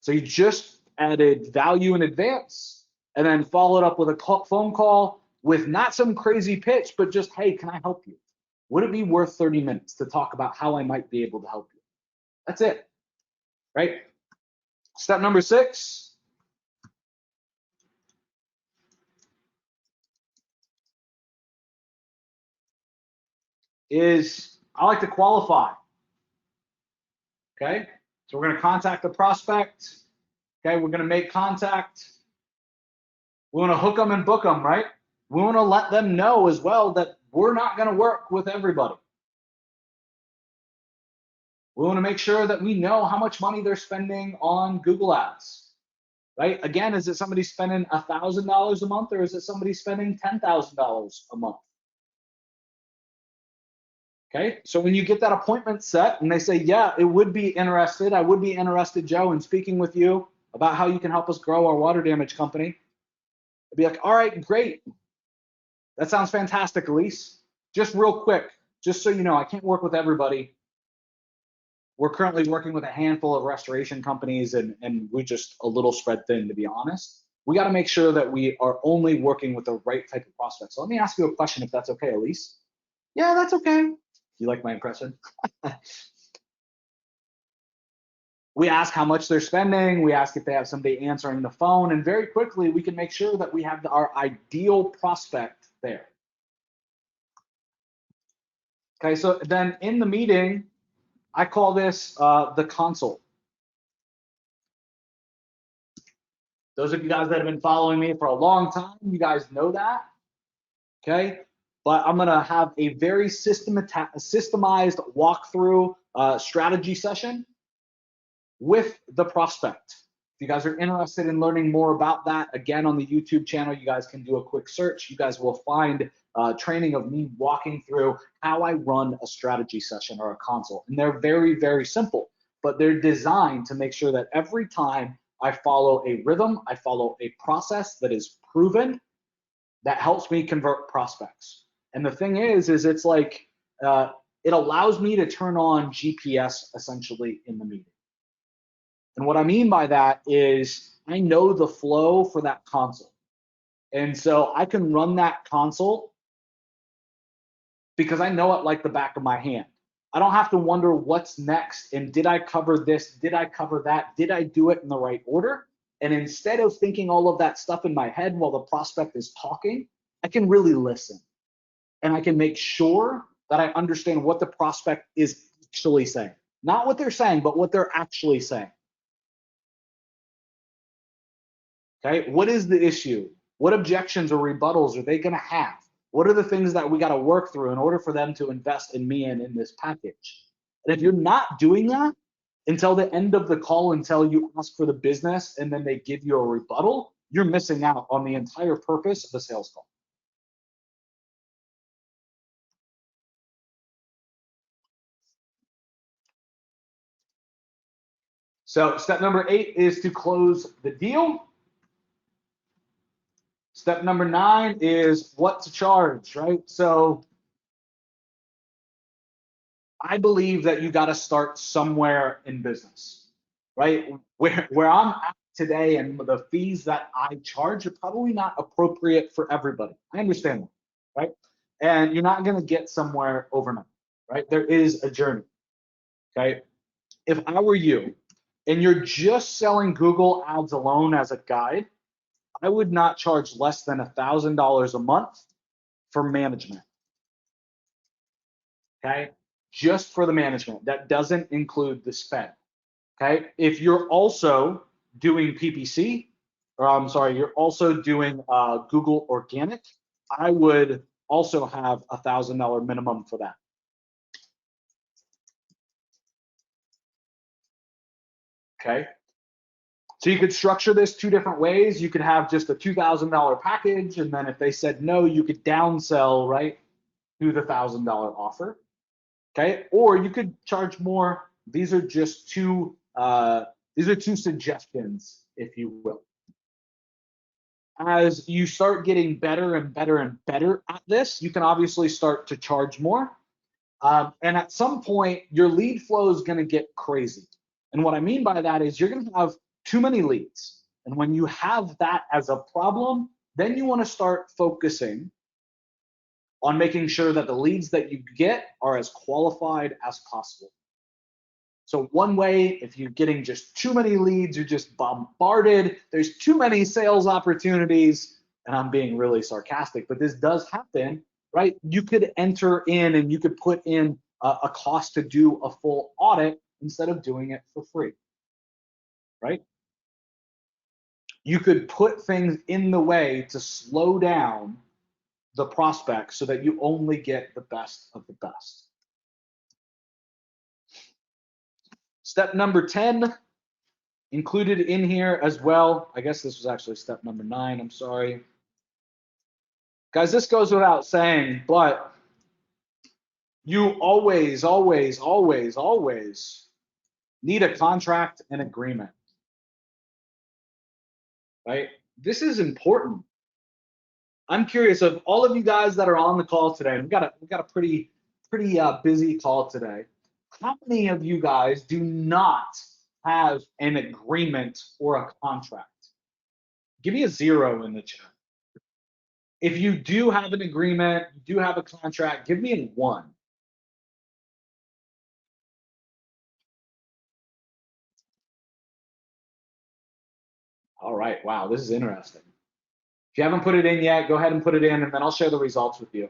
Speaker 1: So you just added value in advance and then followed up with a phone call with not some crazy pitch, but just, hey, can I help you? Would it be worth 30 minutes to talk about how I might be able to help you? That's it, right? Step number 6. Is I like to qualify. Okay, so we're going to contact the prospect. Okay, we're going to make contact. We want to hook them and book them, right? We want to let them know as well that we're not going to work with everybody. We want to make sure that we know how much money they're spending on Google Ads, right? Again, is it somebody spending $1,000 a month, or is it somebody spending $10,000 a month? Okay, so when you get that appointment set and they say, yeah, I would be interested, Joe, in speaking with you about how you can help us grow our water damage company. I'd be like, all right, great. That sounds fantastic, Elise. Just real quick, just so you know, I can't work with everybody. We're currently working with a handful of restoration companies and we're just a little spread thin, to be honest. We got to make sure that we are only working with the right type of prospect. So let me ask you a question, if that's okay, Elise. Yeah, that's okay. You like my impression? We ask how much they're spending. We ask if they have somebody answering the phone, and very quickly we can make sure that we have our ideal prospect there. Okay, so then in the meeting, I call this the consult. Those of you guys that have been following me for a long time, you guys know that. Okay, but I'm gonna have a very systemized walkthrough strategy session with the prospect. If you guys are interested in learning more about that, again, on the YouTube channel, you guys can do a quick search. You guys will find training of me walking through how I run a strategy session or a consult. And they're very, very simple, but they're designed to make sure that every time I follow a rhythm, I follow a process that is proven, that helps me convert prospects. And the thing is it's like, it allows me to turn on GPS essentially in the meeting. And what I mean by that is I know the flow for that consult. And so I can run that consult because I know it like the back of my hand. I don't have to wonder what's next and did I cover this, did I cover that, did I do it in the right order? And instead of thinking all of that stuff in my head while the prospect is talking, I can really listen. And I can make sure that I understand what the prospect is actually saying. Not what they're saying, but what they're actually saying. Okay, what is the issue? What objections or rebuttals are they going to have? What are the things that we got to work through in order for them to invest in me and in this package? And if you're not doing that until the end of the call, until you ask for the business and then they give you a rebuttal, you're missing out on the entire purpose of the sales call. So step number 8 is to close the deal. Step number 9 is what to charge, right? So I believe that you got to start somewhere in business, right? Where I'm at today and the fees that I charge are probably not appropriate for everybody. I understand that, right? And you're not going to get somewhere overnight, right? There is a journey, okay? If I were you and you're just selling Google Ads alone as a guide, I would not charge less than $1,000 a month for management, okay? Just for the management. That doesn't include the spend, okay? If you're also doing PPC, or I'm sorry, you're also doing Google Organic, I would also have $1,000 minimum for that. Okay. So you could structure this 2 different ways. You could have just a $2,000 package, and then if they said no, you could downsell, right, to the $1,000 offer. Okay, or you could charge more. These are just two suggestions, if you will. As you start getting better and better and better at this, you can obviously start to charge more. And at some point, your lead flow is going to get crazy. And what I mean by that is you're going to have too many leads. And when you have that as a problem, then you want to start focusing on making sure that the leads that you get are as qualified as possible. So one way, if you're getting just too many leads, you're just bombarded, there's too many sales opportunities, and I'm being really sarcastic, but this does happen, right? You could enter in and you could put in a cost to do a full audit instead of doing it for free, right? You could put things in the way to slow down the prospect so that you only get the best of the best. Step number 10, included in here as well. I guess this was actually step number 9, I'm sorry. Guys, this goes without saying, but you always, always, always, always need a contract and agreement, right? This is important. I'm curious of all of you guys that are on the call today. We've got a pretty busy call today. How many of you guys do not have an agreement or a contract? Give me a 0 in the chat. If you do have an agreement, you do have a contract, give me a 1. All right, wow, this is interesting. If you haven't put it in yet, go ahead and put it in, and then I'll share the results with you.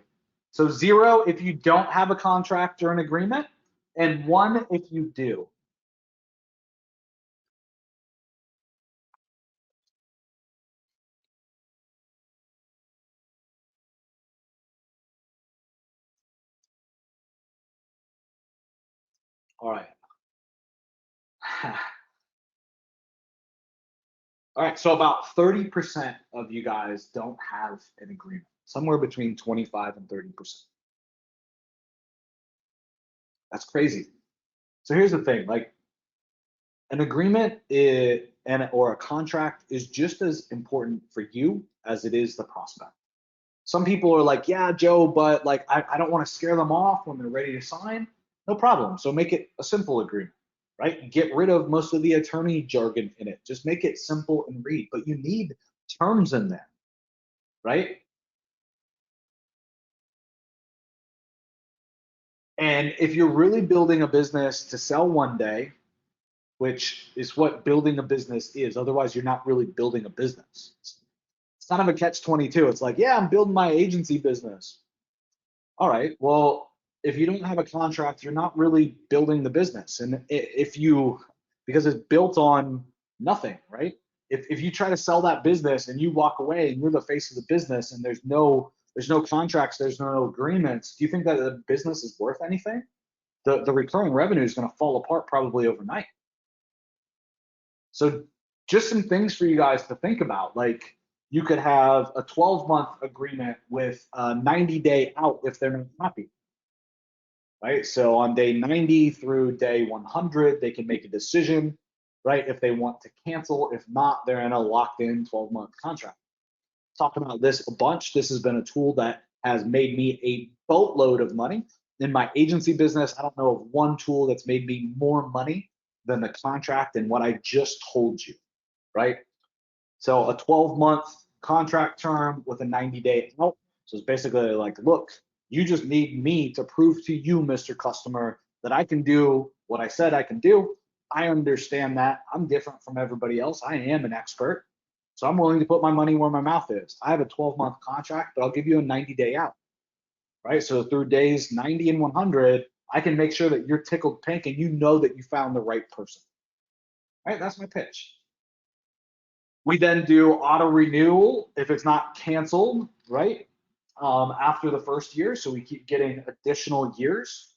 Speaker 1: So 0 if you don't have a contract or an agreement, and 1 if you do. All right. All right, so about 30% of you guys don't have an agreement, somewhere between 25 and 30%. That's crazy. So here's the thing, like an agreement or a contract is just as important for you as it is the prospect. Some people are like, yeah, Joe, but like I don't want to scare them off when they're ready to sign. No problem. So make it a simple agreement, right? Get rid of most of the attorney jargon in it. Just make it simple and read. But you need terms in there, right? And if you're really building a business to sell one day, which is what building a business is, otherwise you're not really building a business. It's kind of a catch-22. It's like, yeah, I'm building my agency business. All right, well, if you don't have a contract, you're not really building the business. And because it's built on nothing, right? If you try to sell that business and you walk away and you're the face of the business and there's no contracts, there's no agreements, do you think that the business is worth anything? The recurring revenue is going to fall apart probably overnight. So just some things for you guys to think about. Like you could have a 12-month agreement with a 90-day out if they're not happy, right? So on day 90 through day 100, they can make a decision. right? If they want to cancel, if not, they're in a locked in 12-month contract. Talked about this a bunch. This has been a tool that has made me a boatload of money. In my agency business, I don't know of one tool that's made me more money than the contract and what I just told you, right? So a 12-month contract term with a 90-day out. So it's basically like, look, you just need me to prove to you, Mr. Customer, that I can do what I said I can do. I understand that. I'm different from everybody else. I am an expert. So I'm willing to put my money where my mouth is. I have a 12-month contract, but I'll give you a 90-day out, right? So through days 90 and 100, I can make sure that you're tickled pink and you know that you found the right person, right? That's my pitch. We then do auto renewal if it's not canceled, right? After the first year, so we keep getting additional years.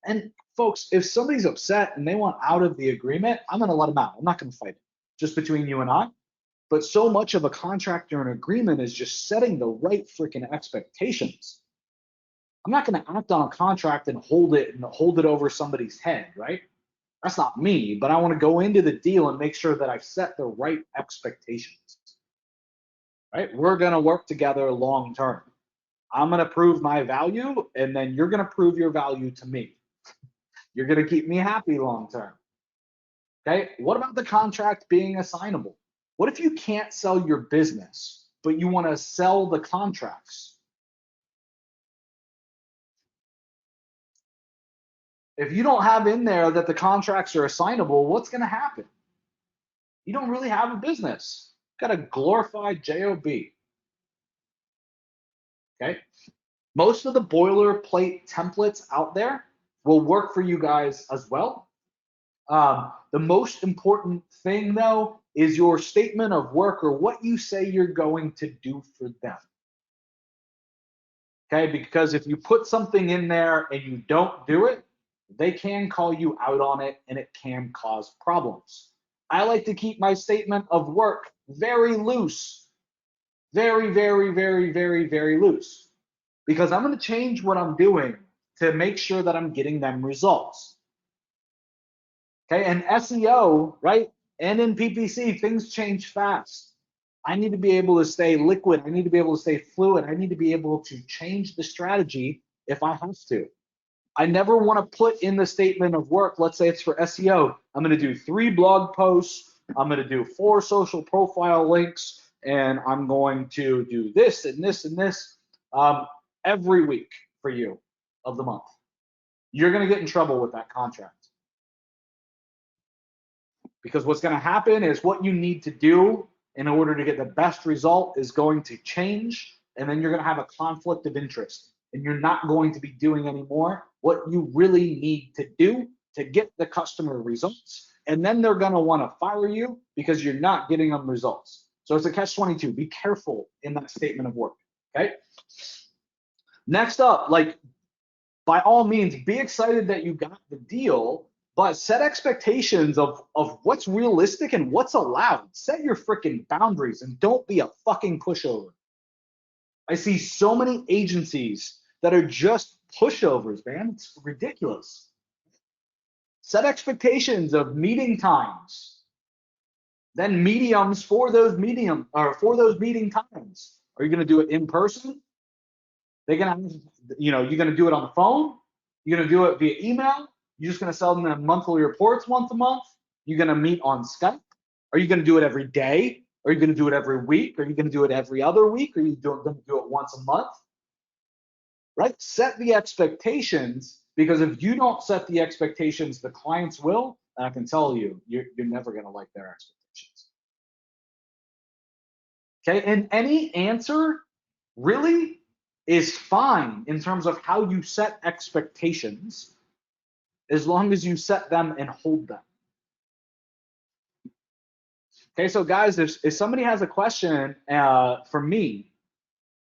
Speaker 1: And folks, if somebody's upset and they want out of the agreement, I'm going to let them out. I'm not going to fight it, just between you and I. But so much of a contract or an agreement is just setting the right freaking expectations. I'm not going to act on a contract and hold it over somebody's head, right? That's not me, but I want to go into the deal and make sure that I've set the right expectations, right? We're going to work together long term. I'm going to prove my value, and then you're going to prove your value to me. You're going to keep me happy long term. Okay, what about the contract being assignable? What if you can't sell your business, but you want to sell the contracts? If you don't have in there that the contracts are assignable, what's going to happen? You don't really have a business. You've got a glorified job. Okay, most of the boilerplate templates out there will work for you guys as well. The most important thing, though, is your statement of work or what you say you're going to do for them. Okay, because if you put something in there and you don't do it, they can call you out on it and it can cause problems. I like to keep my statement of work very loose, very, very, very, very, very loose, because I'm going to change what I'm doing to make sure that I'm getting them results. Okay, and SEO, right? And in PPC, things change fast. I need to be able to stay liquid. I need to be able to stay fluid. I need to be able to change the strategy if I have to. I never want to put in the statement of work, let's say it's for SEO, I'm going to do 3 blog posts, I'm going to do 4 social profile links, and I'm going to do this and this and this every week for you of the month. You're going to get in trouble with that contract. Because what's going to happen is what you need to do in order to get the best result is going to change, and then you're going to have a conflict of interest, and you're not going to be doing anymore what you really need to do to get the customer results, and then they're going to want to fire you because you're not getting them results. So it's a catch-22. Be careful in that statement of work, okay? Next up, like, by all means, be excited that you got the deal, but set expectations of what's realistic and what's allowed. Set your freaking boundaries and don't be a fucking pushover. I see so many agencies that are just pushovers, man. It's ridiculous. Set expectations of meeting times, then mediums for those meeting times. Are you going to do it in person? They're going to, you're going to do it on the phone. You're going to do it via email. You're just going to sell them monthly reports once a month. You're going to meet on Skype. Are you going to do it every day? Are you going to do it every week? Are you going to do it every other week? Are you going to do it once a month? Right? Set the expectations, because if you don't set the expectations, the clients will. And I can tell you, you're never going to like their expectations. Okay, and any answer really is fine in terms of how you set expectations, as long as you set them and hold them. Okay, so guys, if somebody has a question for me,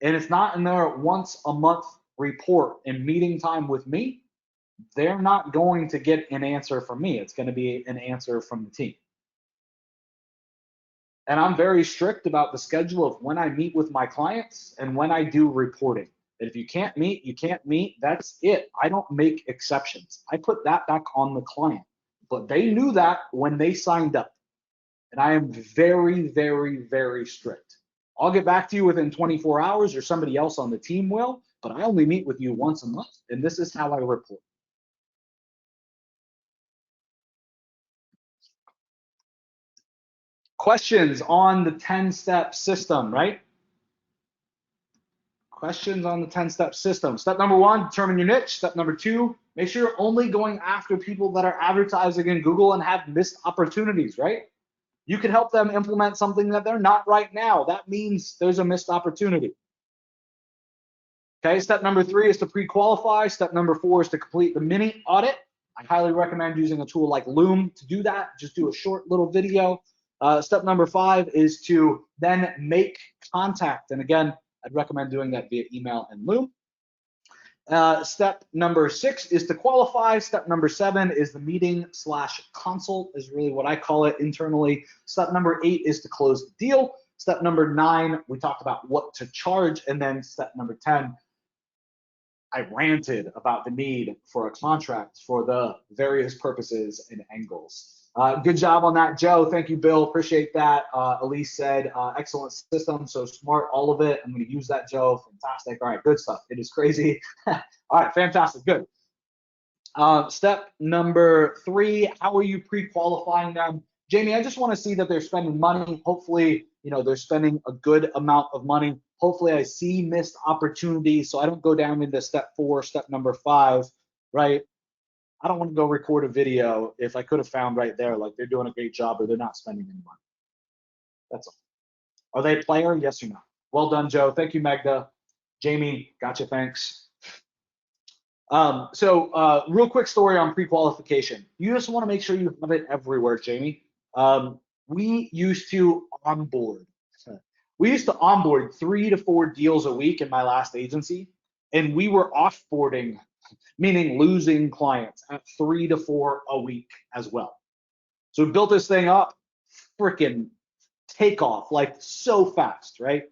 Speaker 1: and it's not in their once a month report and meeting time with me, they're not going to get an answer from me. It's going to be an answer from the team. And I'm very strict about the schedule of when I meet with my clients and when I do reporting. If you can't meet, you can't meet. That's it. I don't make exceptions. I put that back on the client. But they knew that when they signed up. and I am very, very, very strict. I'll get back to you within 24 hours or somebody else on the team will, but I only meet with you once a month, and this is how I report. Questions on the 10-step system, right? Questions on the 10-step system. Step number 1, determine your niche. Step number 2, make sure you're only going after people that are advertising in Google and have missed opportunities, right? You can help them implement something that they're not right now. That means there's a missed opportunity. Okay, step number 3 is to pre-qualify. Step number 4 is to complete the mini audit. I highly recommend using a tool like Loom to do that. Just do a short little video. Step number 5 is to then make contact. And again, I'd recommend doing that via email and Loom. Step number 6 is to qualify. Step number 7 is the meeting/consult is really what I call it internally. Step number 8 is to close the deal. Step number 9, we talked about what to charge. And then step number 10, I ranted about the need for a contract for the various purposes and angles. Good job on that, Joe. Thank you, Bill. Appreciate that. Elise said, excellent system, so smart, all of it. I'm going to use that, Joe. Fantastic. All right, good stuff. It is crazy. All right, fantastic. Good. Step number 3, how are you pre-qualifying them? Jamie, I just want to see that they're spending money. Hopefully, they're spending a good amount of money. Hopefully I see missed opportunities so I don't go down into step 4, step number 5, right? I don't want to go record a video if I could have found right there like they're doing a great job or they're not spending any money. That's all. Are they a player? Yes or no? Well done, Joe. Thank you, Magda. Jamie, gotcha, thanks. Real quick story on pre-qualification. You just want to make sure you have it everywhere, Jamie. We used to onboard. We used to onboard 3 to 4 deals a week in my last agency, and we were offboarding, meaning losing clients at 3 to 4 a week as well. So we built this thing up, freaking takeoff, like so fast, right?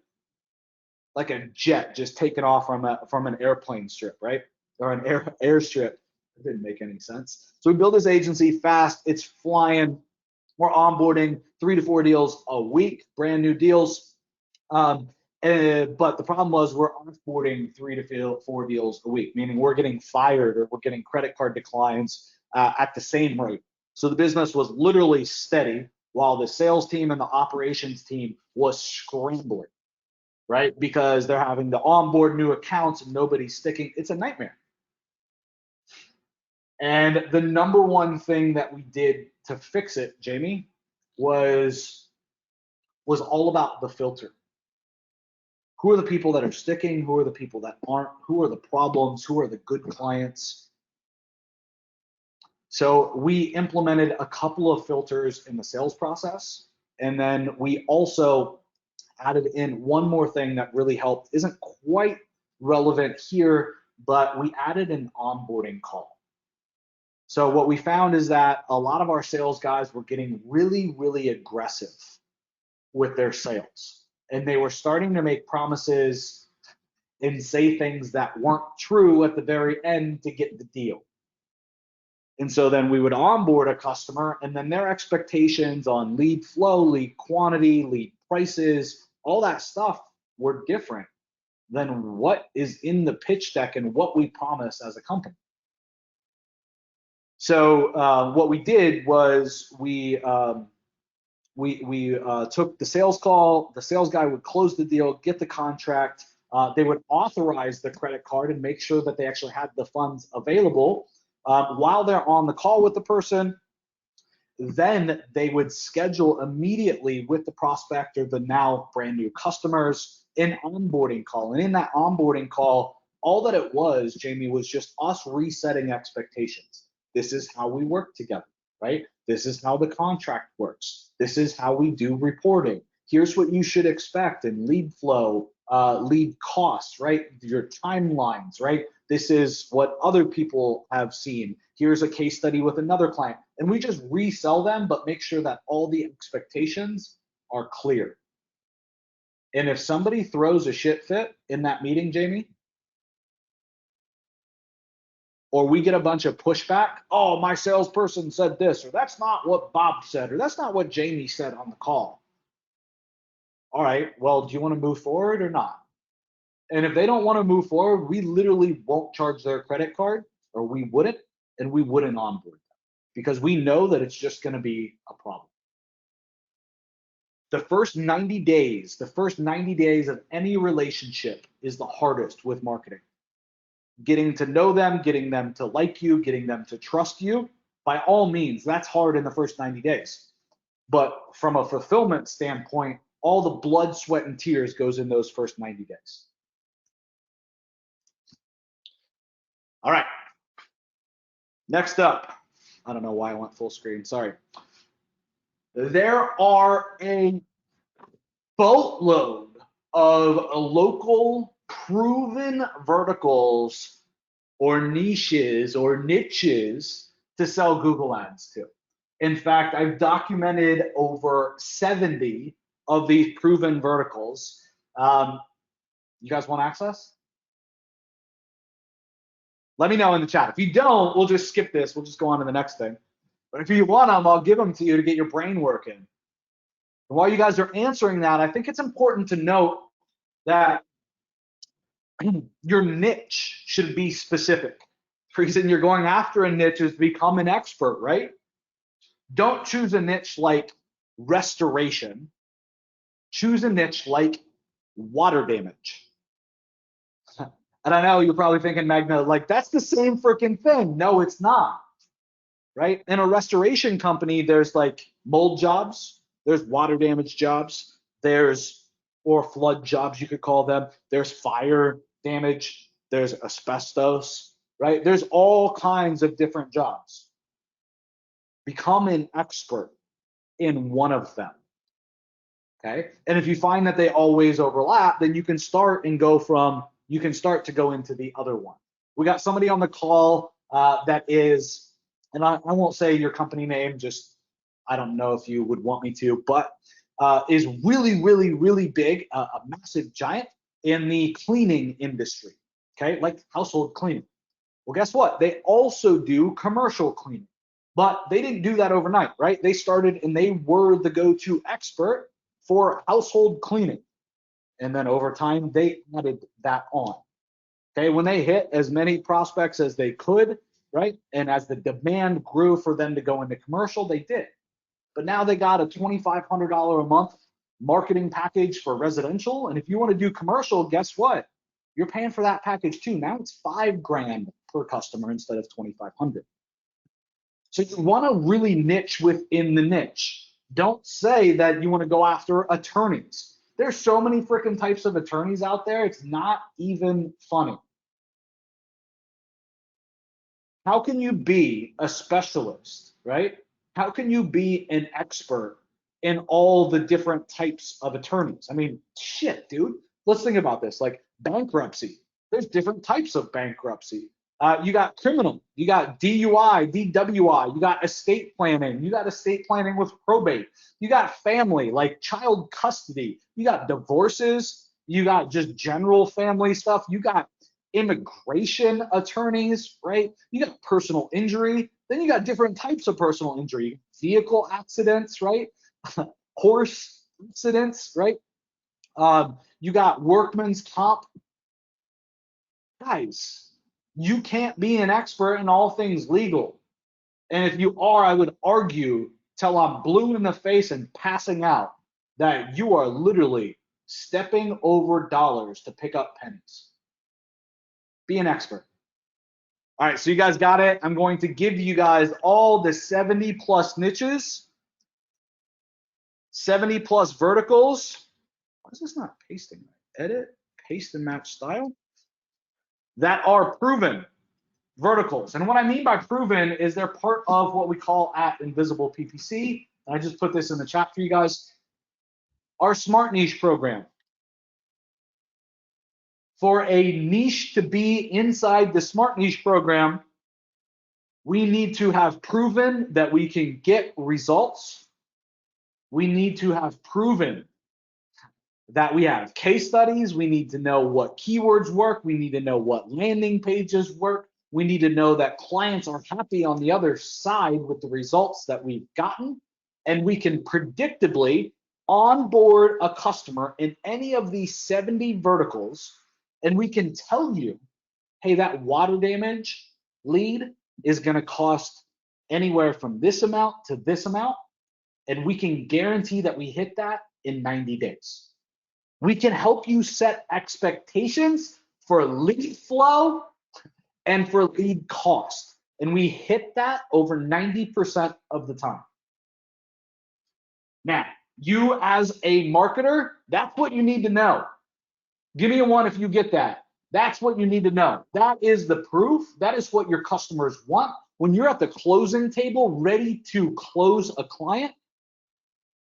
Speaker 1: Like a jet just taking off from an airplane strip, right? Or an airstrip. It didn't make any sense. So we built this agency fast. It's flying. We're onboarding 3 to 4 deals a week, brand new deals. But the problem was we're offboarding 3 to 4 deals a week, meaning we're getting fired or we're getting credit card declines at the same rate. So the business was literally steady while the sales team and the operations team was scrambling, right? Because they're having to onboard new accounts and nobody's sticking. It's a nightmare. And the number one thing that we did to fix it, Jamie, was all about the filter. Who are the people that are sticking? Who are the people that aren't? Who are the problems? Who are the good clients? So we implemented a couple of filters in the sales process. And then we also added in one more thing that really helped. Isn't quite relevant here, but we added an onboarding call. So what we found is that a lot of our sales guys were getting really, really aggressive with their sales. And they were starting to make promises and say things that weren't true at the very end to get the deal. And so then we would onboard a customer, and then their expectations on lead flow, lead quantity, lead prices, all that stuff were different than what is in the pitch deck and what we promise as a company. So what we did was we took the sales call. The sales guy would close the deal, get the contract. They would authorize the credit card and make sure that they actually had the funds available while they're on the call with the person. Then they would schedule immediately with the prospect or the now brand new customers an onboarding call. And in that onboarding call, all that it was, Jamie, was just us resetting expectations. This is how we work together, right? This is how the contract works. This is how we do reporting. Here's what you should expect in lead flow, lead costs, right? Your timelines, right? This is what other people have seen. Here's a case study with another client. And we just resell them, but make sure that all the expectations are clear. And if somebody throws a shit fit in that meeting, Jamie, or we get a bunch of pushback, oh, my salesperson said this, or that's not what Bob said, or that's not what Jamie said on the call. All right, well, do you want to move forward or not? And if they don't want to move forward, we literally won't charge their credit card, or we wouldn't, and we wouldn't onboard them because we know that it's just going to be a problem. The first 90 days of any relationship is the hardest with marketing. Getting to know them, getting them to like you, getting them to trust you, by all means, that's hard in the first 90 days. But from a fulfillment standpoint, all the blood, sweat, and tears goes in those first 90 days. All right. Next up, I don't know why I went full screen, sorry. There are a boatload of local proven verticals or niches to sell Google Ads to. In fact, I've documented over 70 of these proven verticals. You guys want access? Let me know in the chat. If you don't, we'll just skip this. We'll just go on to the next thing. But if you want them, I'll give them to you to get your brain working. And while you guys are answering that, I think it's important to note that your niche should be specific. The reason you're going after a niche is to become an expert, right? Don't choose a niche like restoration. Choose a niche like water damage. And I know you're probably thinking, Magna, like that's the same freaking thing. No, it's not, right? In a restoration company, there's like mold jobs, there's water damage jobs, or flood jobs, you could call them. There's fire damage, there's asbestos, right? There's all kinds of different jobs. Become an expert in one of them, okay? And if you find that they always overlap, then you can start to go into the other one. We got somebody on the call that is, and I won't say your company name, just I don't know if you would want me to, but is really, really, really big, a massive giant in the cleaning industry, okay, like household cleaning. Well, guess what? They also do commercial cleaning, but they didn't do that overnight, right? They started and they were the go-to expert for household cleaning. And then over time, they added that on. Okay, when they hit as many prospects as they could, right? And as the demand grew for them to go into commercial, they did. But now they got a $2,500 a month marketing package for residential. And if you want to do commercial, guess what? You're paying for that package too. Now it's $5,000 per customer instead of $2,500. So you want to really niche within the niche. Don't say that you want to go after attorneys. There's so many freaking types of attorneys out there, it's not even funny. How can you be a specialist, right? How can you be an expert in all the different types of attorneys? I mean, shit, dude. Let's think about this, like bankruptcy. There's different types of bankruptcy. You got criminal, you got DUI, DWI, you got estate planning, you got estate planning with probate, you got family, like child custody, you got divorces, you got just general family stuff, you got immigration attorneys, right? You got personal injury, then you got different types of personal injury, vehicle accidents, right? Horse accidents, right? You got workman's comp. Guys, you can't be an expert in all things legal. And if you are, I would argue till I'm blue in the face and passing out that you are literally stepping over dollars to pick up pennies. Be an expert. All right, so you guys got it. I'm going to give you guys all the 70 plus niches, 70 plus verticals. Why is this not pasting? Edit, paste and match style. That are proven verticals. And what I mean by proven is they're part of what we call at Invisible PPC. And I just put this in the chat for you guys. Our Smart Niche program. For a niche to be inside the Smart Niche program, we need to have proven that we can get results. We need to have proven that we have case studies. We need to know what keywords work. We need to know what landing pages work. We need to know that clients are happy on the other side with the results that we've gotten. And we can predictably onboard a customer in any of these 70 verticals. And we can tell you, hey, that water damage lead is going to cost anywhere from this amount to this amount. And we can guarantee that we hit that in 90 days. We can help you set expectations for lead flow and for lead cost. And we hit that over 90% of the time. Now, you as a marketer, that's what you need to know. Give me a 1 if you get that. That's what you need to know. That is the proof. That is what your customers want. When you're at the closing table ready to close a client,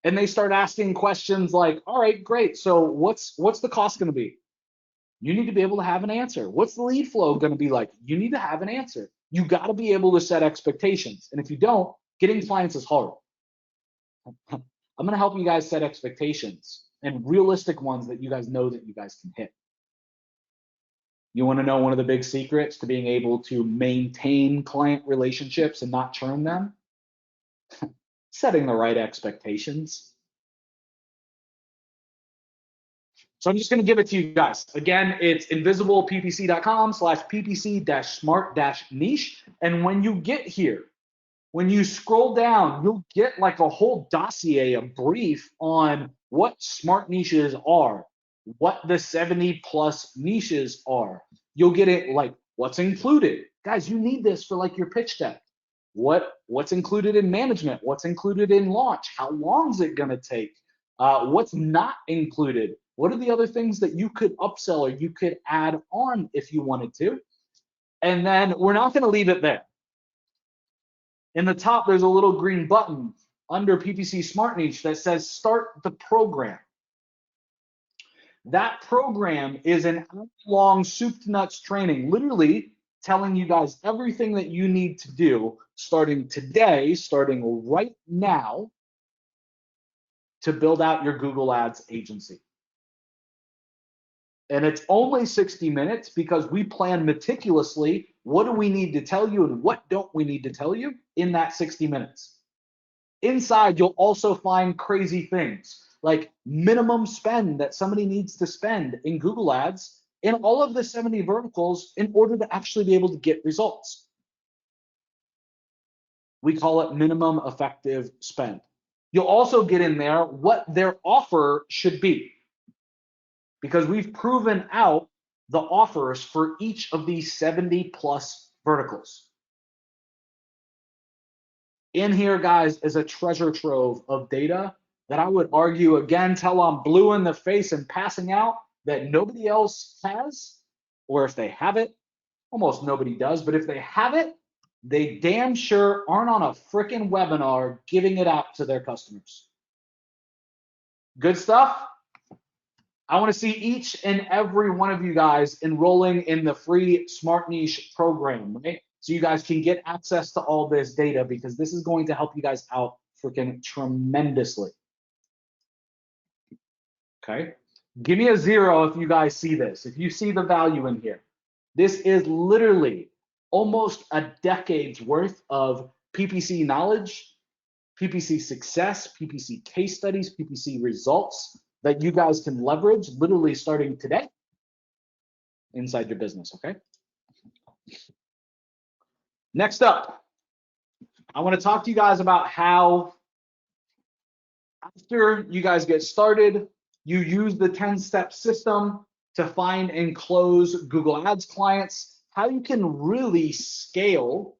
Speaker 1: and they start asking questions like, all right, great. So what's the cost going to be? You need to be able to have an answer. What's the lead flow going to be like? You need to have an answer. You got to be able to set expectations. And if you don't, getting clients is hard. I'm going to help you guys set expectations and realistic ones that you guys know that you guys can hit. You want to know one of the big secrets to being able to maintain client relationships and not churn them? Setting the right expectations. So I'm just going to give it to you guys. Again, it's invisibleppc.com/ppc-smart-niche. And when you get here, when you scroll down, you'll get like a whole dossier, a brief on what smart niches are, what the 70 plus niches are. You'll get it like what's included. Guys, you need this for like your pitch deck. What's included in management? What's included in launch? How long is it going to take? What's not included? What are the other things that you could upsell or you could add on if you wanted to? And then we're not going to leave it there. In the top, there's a little green button under PPC Smart Niche that says start the program. That program is an hour-long soup to nuts training, literally telling you guys everything that you need to do starting today, starting right now, to build out your Google Ads agency. And it's only 60 minutes because we plan meticulously what do we need to tell you and what don't we need to tell you in that 60 minutes. Inside, you'll also find crazy things like minimum spend that somebody needs to spend in Google Ads in all of the 70 verticals in order to actually be able to get results. We call it minimum effective spend. You'll also get in there what their offer should be, because we've proven out the offers for each of these 70 plus verticals. In here, guys, is a treasure trove of data that I would argue again till I'm blue in the face and passing out that nobody else has, or if they have it, almost nobody does, but if they have it, they damn sure aren't on a freaking webinar giving it out to their customers. Good stuff? I want to see each and every one of you guys enrolling in the free Smart Niche program, right? So you guys can get access to all this data because this is going to help you guys out freaking tremendously. Okay? Give me a 0 if you guys see this, if you see the value in here. This is literally almost a decade's worth of PPC knowledge, PPC success, PPC case studies, PPC results that you guys can leverage literally starting today inside your business, okay? Next up, I want to talk to you guys about how after you guys get started, you use the 10-step system to find and close Google Ads clients, how you can really scale.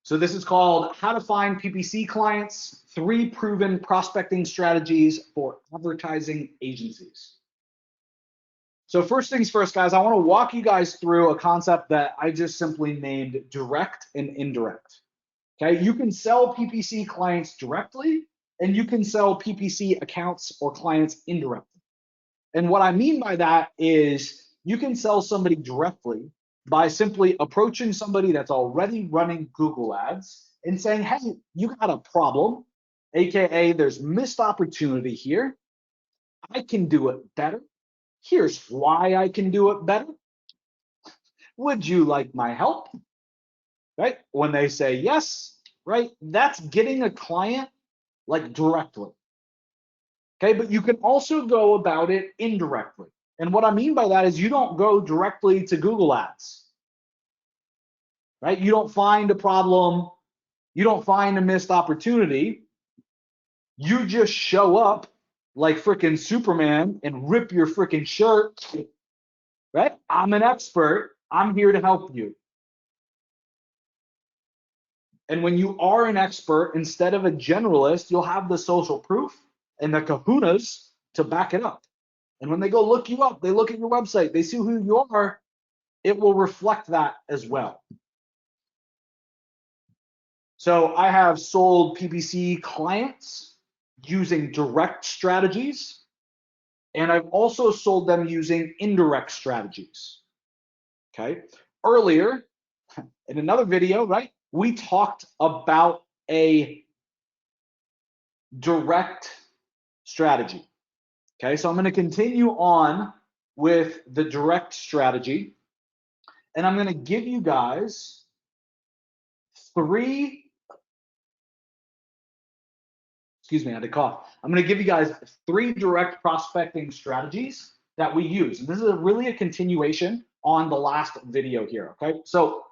Speaker 1: So this is called How to Find PPC Clients, 3 Proven Prospecting Strategies for Advertising Agencies. So first things first, guys, I want to walk you guys through a concept that I just simply named direct and indirect. Okay, you can sell PPC clients directly, and you can sell PPC accounts or clients indirectly. And what I mean by that is you can sell somebody directly by simply approaching somebody that's already running Google Ads and saying, hey, you got a problem, AKA there's missed opportunity here. I can do it better. Here's why I can do it better. Would you like my help? Right? When they say yes, right? That's getting a client like directly. Okay, but you can also go about it indirectly. And what I mean by that is you don't go directly to Google Ads, right? You don't find a problem, you don't find a missed opportunity. You just show up like freaking Superman and rip your freaking shirt, right? I'm an expert. I'm here to help you. And when you are an expert, instead of a generalist, you'll have the social proof and the kahunas to back it up. And when they go look you up, they look at your website, they see who you are, it will reflect that as well. So I have sold PPC clients using direct strategies, and I've also sold them using indirect strategies. Okay. Earlier in another video, right, we talked about a direct strategy. Okay, so I'm going to continue on with the direct strategy, and I'm going to give you guys three, excuse me, I had to cough. I'm going to give you guys 3 direct prospecting strategies that we use. And this is really a continuation on the last video here, okay? So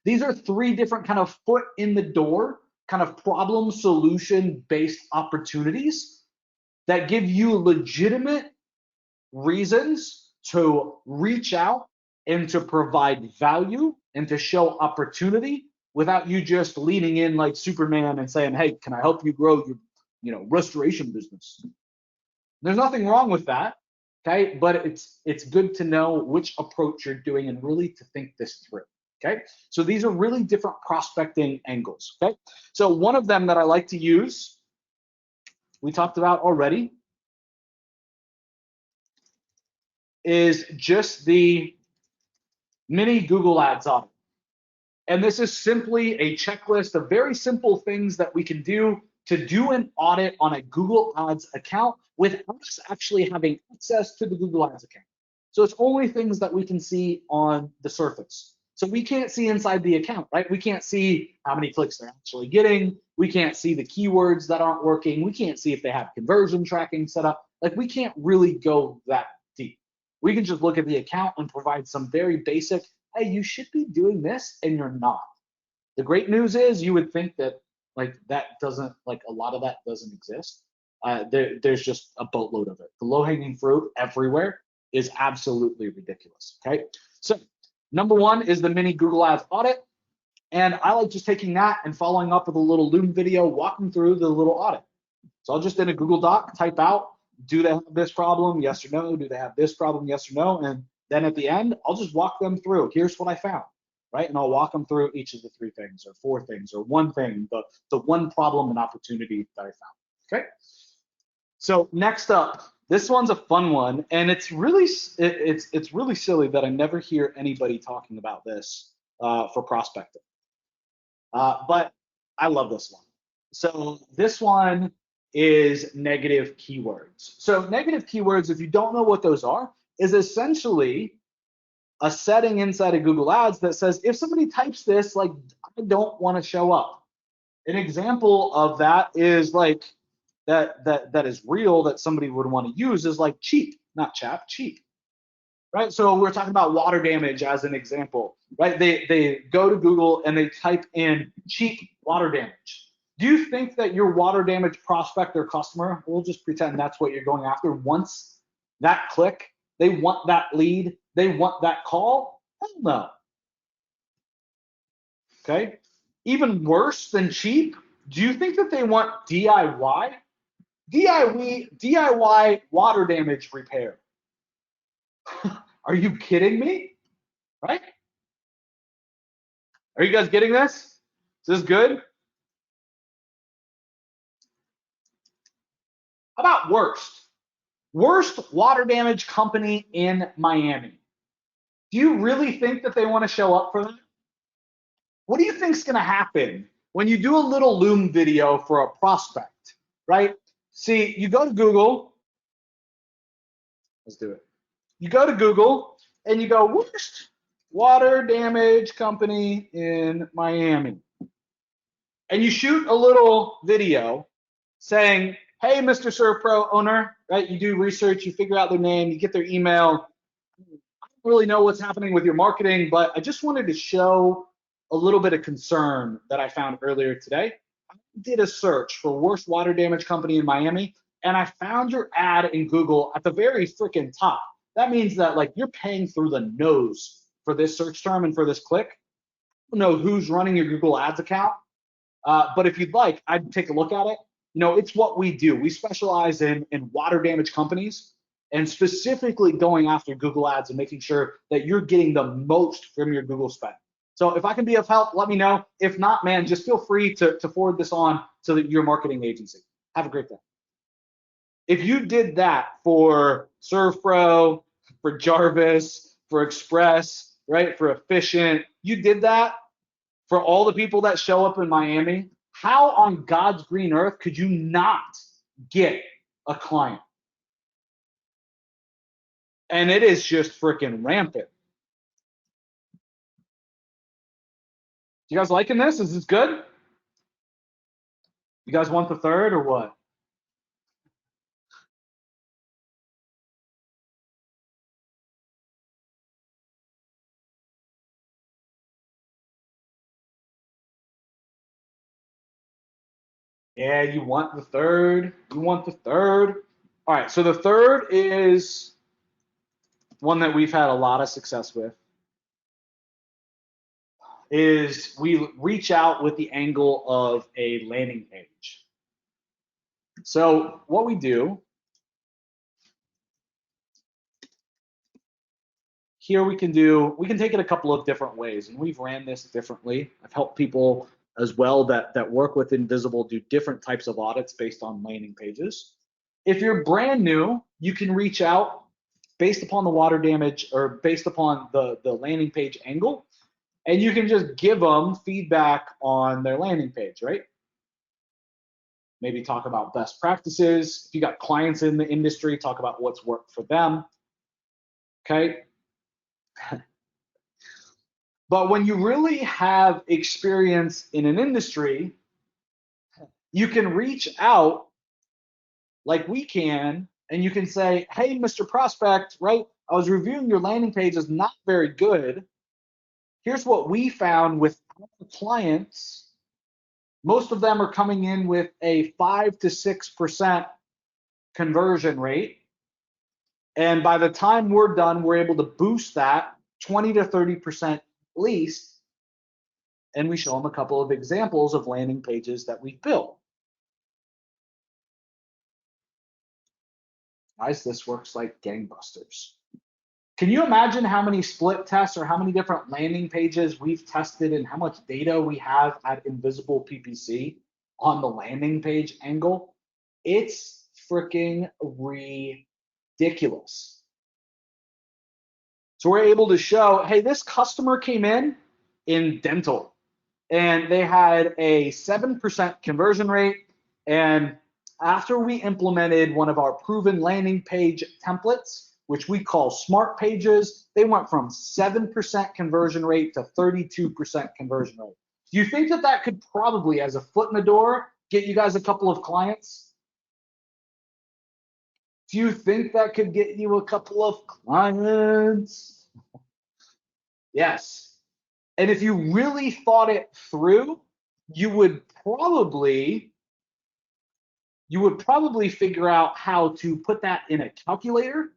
Speaker 1: these are 3 different kind of foot in the door, kind of problem solution based opportunities that give you legitimate reasons to reach out and to provide value and to show opportunity without you just leaning in like Superman and saying, hey, can I help you grow your restoration business? There's nothing wrong with that, okay? But it's good to know which approach you're doing and really to think this through, okay? So these are really different prospecting angles, okay? So one of them that I like to use, we talked about already, is just the mini Google Ads audit. And this is simply a checklist of very simple things that we can do to do an audit on a Google Ads account without us actually having access to the Google Ads account. So it's only things that we can see on the surface. So we can't see inside the account, right? We can't see how many clicks they're actually getting. We can't see the keywords that aren't working. We can't see if they have conversion tracking set up. Like we can't really go that deep. We can just look at the account and provide some very basic, hey, you should be doing this and you're not. The great news is you would think that like that doesn't, like a lot of that doesn't exist. There's just a boatload of it. The low-hanging fruit everywhere is absolutely ridiculous, okay? So number 1 is the mini Google Ads audit. And I like just taking that and following up with a little Loom video, walking through the little audit. So I'll just in a Google Doc type out, do they have this problem? Yes or no. Do they have this problem? Yes or no. And then at the end, I'll just walk them through. Here's what I found, right? And I'll walk them through each of the 3 things or 4 things or one thing, the one problem and opportunity that I found, okay? So next up, this one's a fun one, and it's really silly that I never hear anybody talking about this for prospecting. But I love this one. So this one is negative keywords. So negative keywords, if you don't know what those are, is essentially a setting inside of Google Ads that says if somebody types this, like I don't want to show up. An example of that is like that is real that somebody would want to use is like cheap, not chap, cheap. Right, so we're talking about water damage as an example, right? They go to Google and they type in cheap water damage. Do you think that your water damage prospect or customer, we'll just pretend that's what you're going after, wants that click, they want that lead, they want that call? Hell no. Okay, even worse than cheap, do you think that they want DIY? DIY water damage repair. Are you kidding me? Right? Are you guys getting this? Is this good? How about worst? Worst water damage company in Miami. Do you really think that they want to show up for that? What do you think is going to happen when you do a little Loom video for a prospect, right? See, you go to Google. Let's do it. You go to Google and you go, worst water damage company in Miami. And you shoot a little video saying, hey, Mr. ServPro owner, right? You do research, you figure out their name, you get their email. I don't really know what's happening with your marketing, but I just wanted to show a little bit of concern that I found earlier today. I did a search for worst water damage company in Miami, and I found your ad in Google at the very freaking top. That means that like you're paying through the nose for this search term and for this click. I don't know who's running your Google Ads account, but if you'd like, I'd take a look at it. You know, it's what we do. We specialize in water damage companies and specifically going after Google Ads and making sure that you're getting the most from your Google spend. So if I can be of help, let me know. If not, man, just feel free to forward this on to your marketing agency. Have a great day. If you did that for ServPro, for Jarvis, for Express, right, for Efficient, you did that for all the people that show up in Miami, how on God's green earth could you not get a client? And it is just freaking rampant. You guys liking this? Is this good? You guys want the third or what? Yeah, you want the third. You want the third. All right, so the third is one that we've had a lot of success with. Is we reach out with the angle of a landing page. So what we do here, we can take it a couple of different ways, and we've ran this differently. I've helped people as well that work with Invisible do different types of audits based on landing pages. If you're brand new, you can reach out based upon the water damage or based upon the landing page angle, and you can just give them feedback on their landing page, right? Maybe talk about best practices. If you got clients in the industry, talk about what's worked for them, okay? But when you really have experience in an industry, you can reach out like we can, and you can say, hey, Mr. Prospect, right? I was reviewing your landing page is not very good. Here's what we found with our clients. Most of them are coming in with a 5 to 6% conversion rate. And by the time we're done, we're able to boost that 20 to 30% at least. And we show them a couple of examples of landing pages that we've built. Guys, this works like gangbusters. Can you imagine how many split tests or how many different landing pages we've tested and how much data we have at Invisible PPC on the landing page angle? It's freaking ridiculous. So we're able to show, hey, this customer came in dental, and they had a 7% conversion rate. And after we implemented one of our proven landing page templates, which we call smart pages, they went from 7% conversion rate to 32% conversion rate. Do you think that that could probably, as a foot in the door, get you guys a couple of clients? Do you think that could get you a couple of clients? Yes. And if you really thought it through, you would probably figure out how to put that in a calculator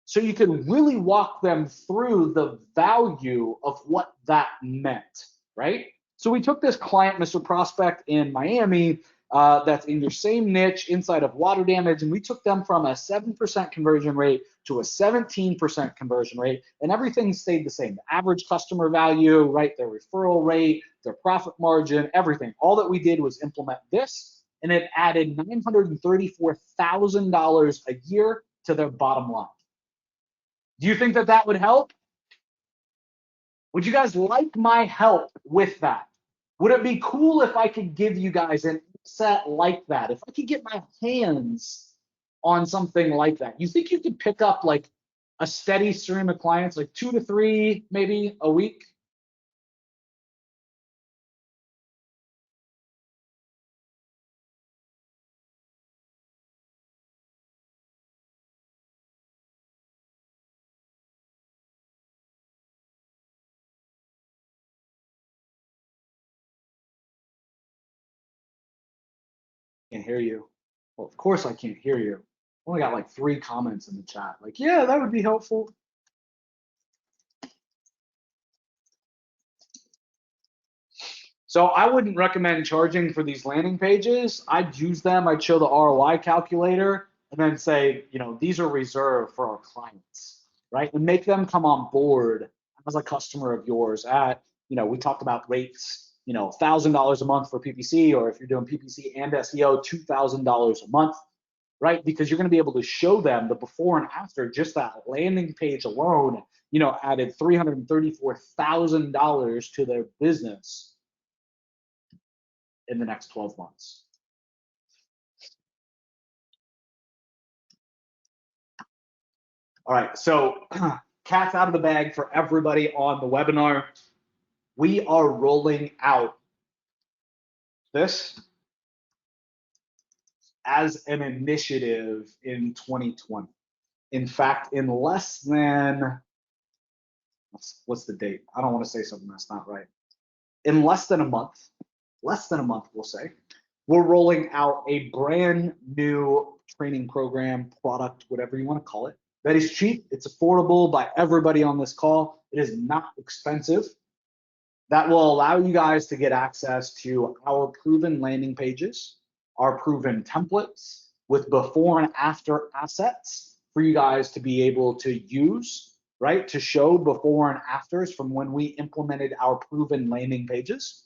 Speaker 1: so you can really walk them through the value of what that meant, right? So we took this client, Mr. Prospect in Miami, that's in your same niche inside of water damage, and we took them from a 7% conversion rate to a 17% conversion rate, and everything stayed the same. The average customer value, right, their referral rate, their profit margin, everything. All that we did was implement this, and it added $934,000 a year to their bottom line. Do you think that that would help? Would you guys like my help with that? Would it be cool if I could give you guys an set like that? If I could get my hands on something like that, you think you could pick up like a steady stream of clients, like 2 to 3 maybe a week. Can't hear you. Well, of course I can't hear you. Only got like 3 comments in the chat. Like, yeah, that would be helpful. So I wouldn't recommend charging for these landing pages. I'd use them. I'd show the ROI calculator and then say, you know, these are reserved for our clients, right? And make them come on board as a customer of yours at, you know, we talked about rates, you know, $1,000 a month for PPC, or if you're doing PPC and SEO, $2,000 a month, right? Because you're going to be able to show them the before and after. Just that landing page alone, you know, added $334,000 to their business in the next 12 months. All right, so cat's out of the bag for everybody on the webinar. We are rolling out this as an initiative in 2020. In fact, in less than, what's the date? I don't want to say something that's not right. In less than a month, we'll say, we're rolling out a brand new training program, product, whatever you want to call it, that is cheap. It's affordable by everybody on this call. It is not expensive. That will allow you guys to get access to our proven landing pages, our proven templates with before and after assets for you guys to be able to use, right? To show before and afters from when we implemented our proven landing pages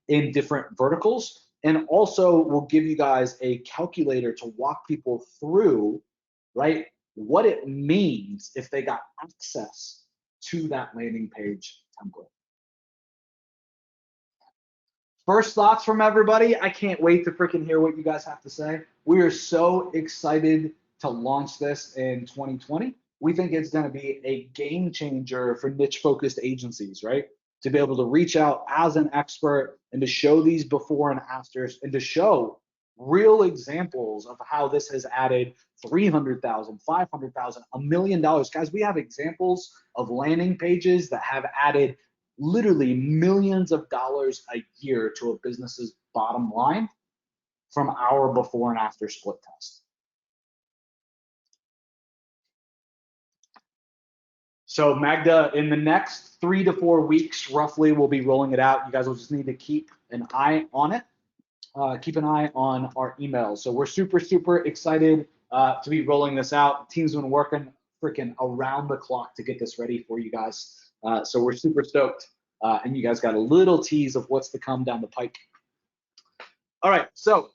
Speaker 1: in different verticals. And also we'll give you guys a calculator to walk people through, right, what it means if they got access to that landing page template. First thoughts from everybody. I can't wait to freaking hear what you guys have to say. We are so excited to launch this in 2020. We think it's going to be a game changer for niche focused agencies, right? To be able to reach out as an expert and to show these before and afters and to show real examples of how this has added 300,000, 500,000, $1 million. Guys, we have examples of landing pages that have added literally millions of dollars a year to a business's bottom line from our before and after split test. So Magda, in the next 3 to 4 weeks, roughly, we'll be rolling it out. You guys will just need to keep an eye on it. Keep an eye on our emails. So we're super, super excited to be rolling this out. The team's been working freaking around the clock to get this ready for you guys. So we're super stoked. And you guys got a little tease of what's to come down the pike. All right, so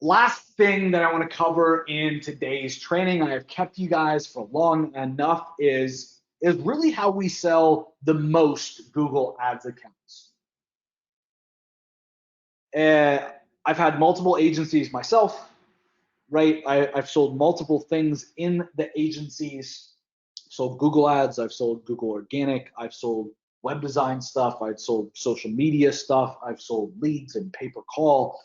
Speaker 1: last thing that I want to cover in today's training, I have kept you guys for long enough, is really how we sell the most Google Ads accounts. I've had multiple agencies myself, right? I've sold multiple things in the agencies. Sold Google Ads, I've sold Google Organic, I've sold web design stuff, I've sold social media stuff, I've sold leads and pay-per-call.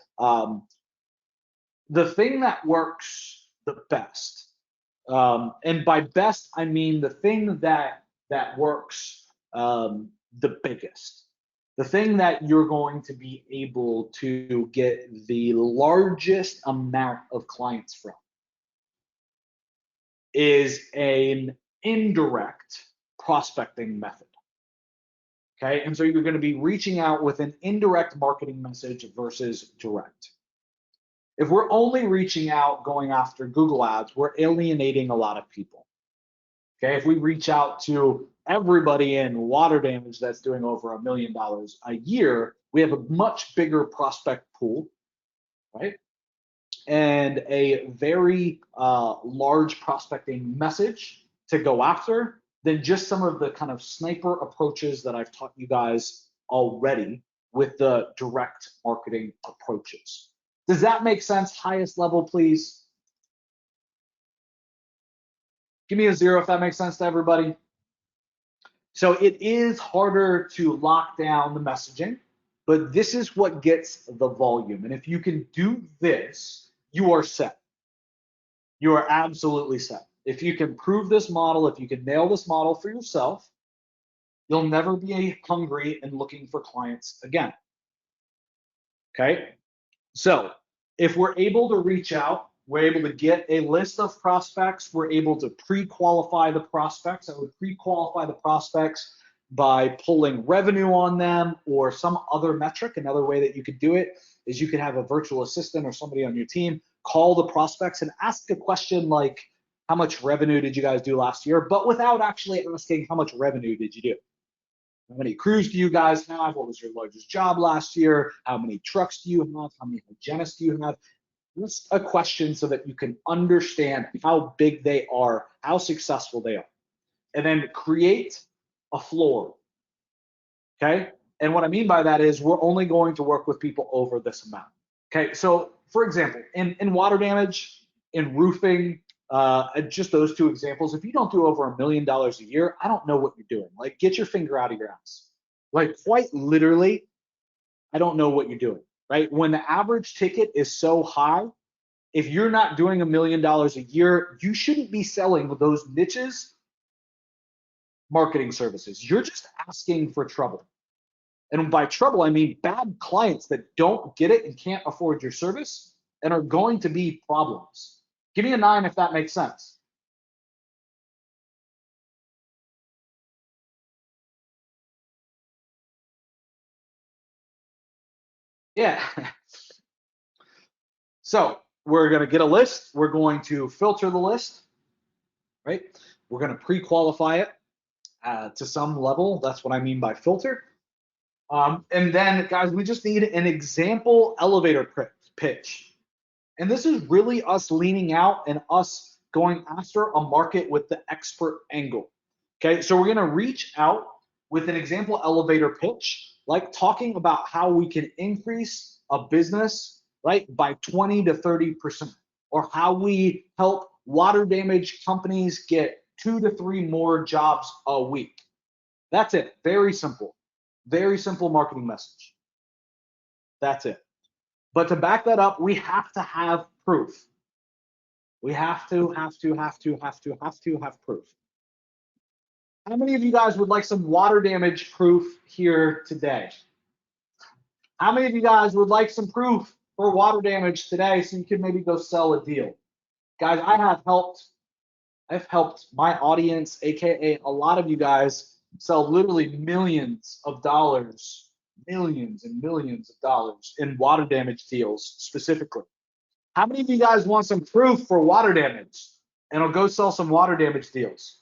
Speaker 1: The thing that works the best, and by best I mean the thing that works the biggest, the thing that you're going to be able to get the largest amount of clients from, is an indirect prospecting method. Okay, and so you're going to be reaching out with an indirect marketing message versus direct. If we're only reaching out going after Google Ads, we're alienating a lot of people. Okay, if we reach out to everybody in water damage that's doing over $1 million a year, we have a much bigger prospect pool, right? And a very large prospecting message to go after than just some of the kind of sniper approaches that I've taught you guys already with the direct marketing approaches. Does that make sense? Highest level, please. Give me a 0 if that makes sense to everybody. So it is harder to lock down the messaging, but this is what gets the volume. And if you can do this, you are set. You are absolutely set. If you can prove this model, if you can nail this model for yourself, you'll never be hungry and looking for clients again. Okay? So if we're able to reach out, we're able to get a list of prospects, we're able to pre-qualify the prospects. I would pre-qualify the prospects by pulling revenue on them or some other metric. Another way that you could do it is you could have a virtual assistant or somebody on your team call the prospects and ask a question like, how much revenue did you guys do last year? But without actually asking how much revenue did you do? How many crews do you guys have? What was your largest job last year? How many trucks do you have? How many hygienists do you have? Just a question so that you can understand how big they are, how successful they are. And then create a floor, okay? And what I mean by that is we're only going to work with people over this amount, okay? So for example, in water damage, in roofing, just those two examples, if you don't do over $1 million a year, I don't know what you're doing. Like, get your finger out of your ass. Like, quite literally, I don't know what you're doing, right? When the average ticket is so high, if you're not doing $1 million a year, you shouldn't be selling those niches marketing services. You're just asking for trouble. And by trouble, I mean bad clients that don't get it and can't afford your service and are going to be problems. Give me a 9 if that makes sense. Yeah. So we're going to get a list. We're going to filter the list, right? We're going to pre-qualify it to some level. That's what I mean by filter. And then, guys, we just need an example elevator pitch. And this is really us leaning out and us going after a market with the expert angle. Okay, so we're going to reach out with an example elevator pitch, like talking about how we can increase a business, right, by 20 to 30%, or how we help water damage companies get 2 to 3 more jobs a week. That's it. Very simple. Very simple marketing message. That's it. But to back that up, we have to have proof. We have to have proof. How many of you guys would like some water damage proof here today? How many of you guys would like some proof for water damage today so you can maybe go sell a deal? Guys, I've helped my audience, AKA a lot of you guys, sell literally millions of dollars, millions and millions of dollars in water damage deals specifically. How many of you guys want some proof for water damage? And I'll go sell some water damage deals.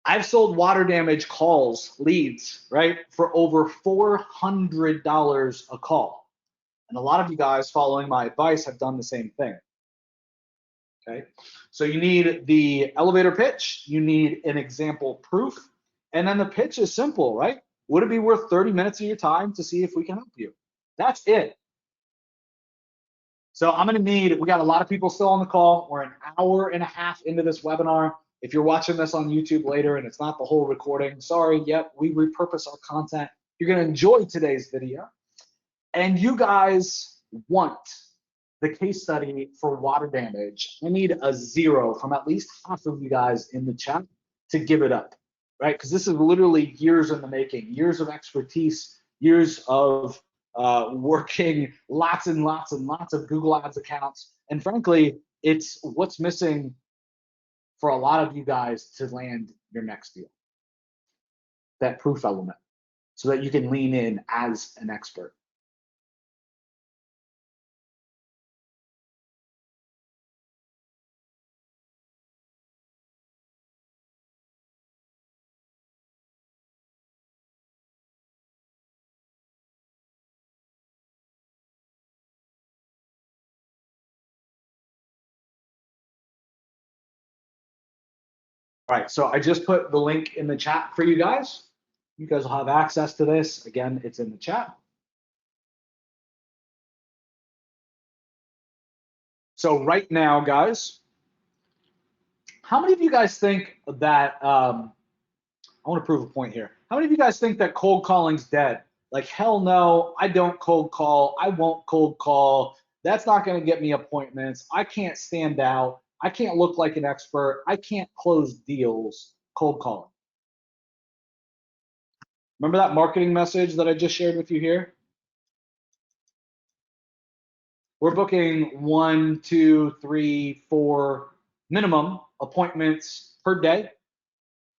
Speaker 1: I've sold water damage calls, leads, right, for over $400 a call. And a lot of you guys following my advice have done the same thing. Okay, so you need the elevator pitch, you need an example proof, and then the pitch is simple, right? Would it be worth 30 minutes of your time to see if we can help you? That's it. So I'm gonna need, we got a lot of people still on the call. We're an hour and a half into this webinar. If you're watching this on YouTube later and it's not the whole recording, sorry, yep, we repurpose our content. You're gonna enjoy today's video. And you guys want the case study for water damage. I need a 0 from at least half of you guys in the chat to give it up, right? Because this is literally years in the making, years of expertise, years of working lots and lots and lots of Google Ads accounts. And frankly, it's what's missing for a lot of you guys to land your next deal. That proof element, so that you can lean in as an expert. All right, so I just put the link in the chat for you guys. You guys will have access to this. Again, it's in the chat. So right now, guys, how many of you guys think that, I want to prove a point here. How many of you guys think that cold calling's dead? Like, hell no, I don't cold call. I won't cold call. That's not going to get me appointments. I can't stand out. I can't look like an expert. I can't close deals cold calling. Remember that marketing message that I just shared with you here? We're booking 1, 2, 3, 4 minimum appointments per day,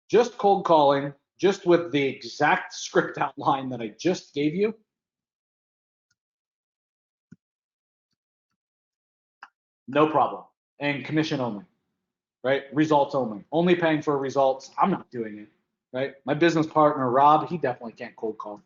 Speaker 1: just cold calling, just with the exact script outline that I just gave you. No problem. And commission only, right? Results only. Only paying for results. I'm not doing it, right? My business partner, Rob, he definitely can't cold call.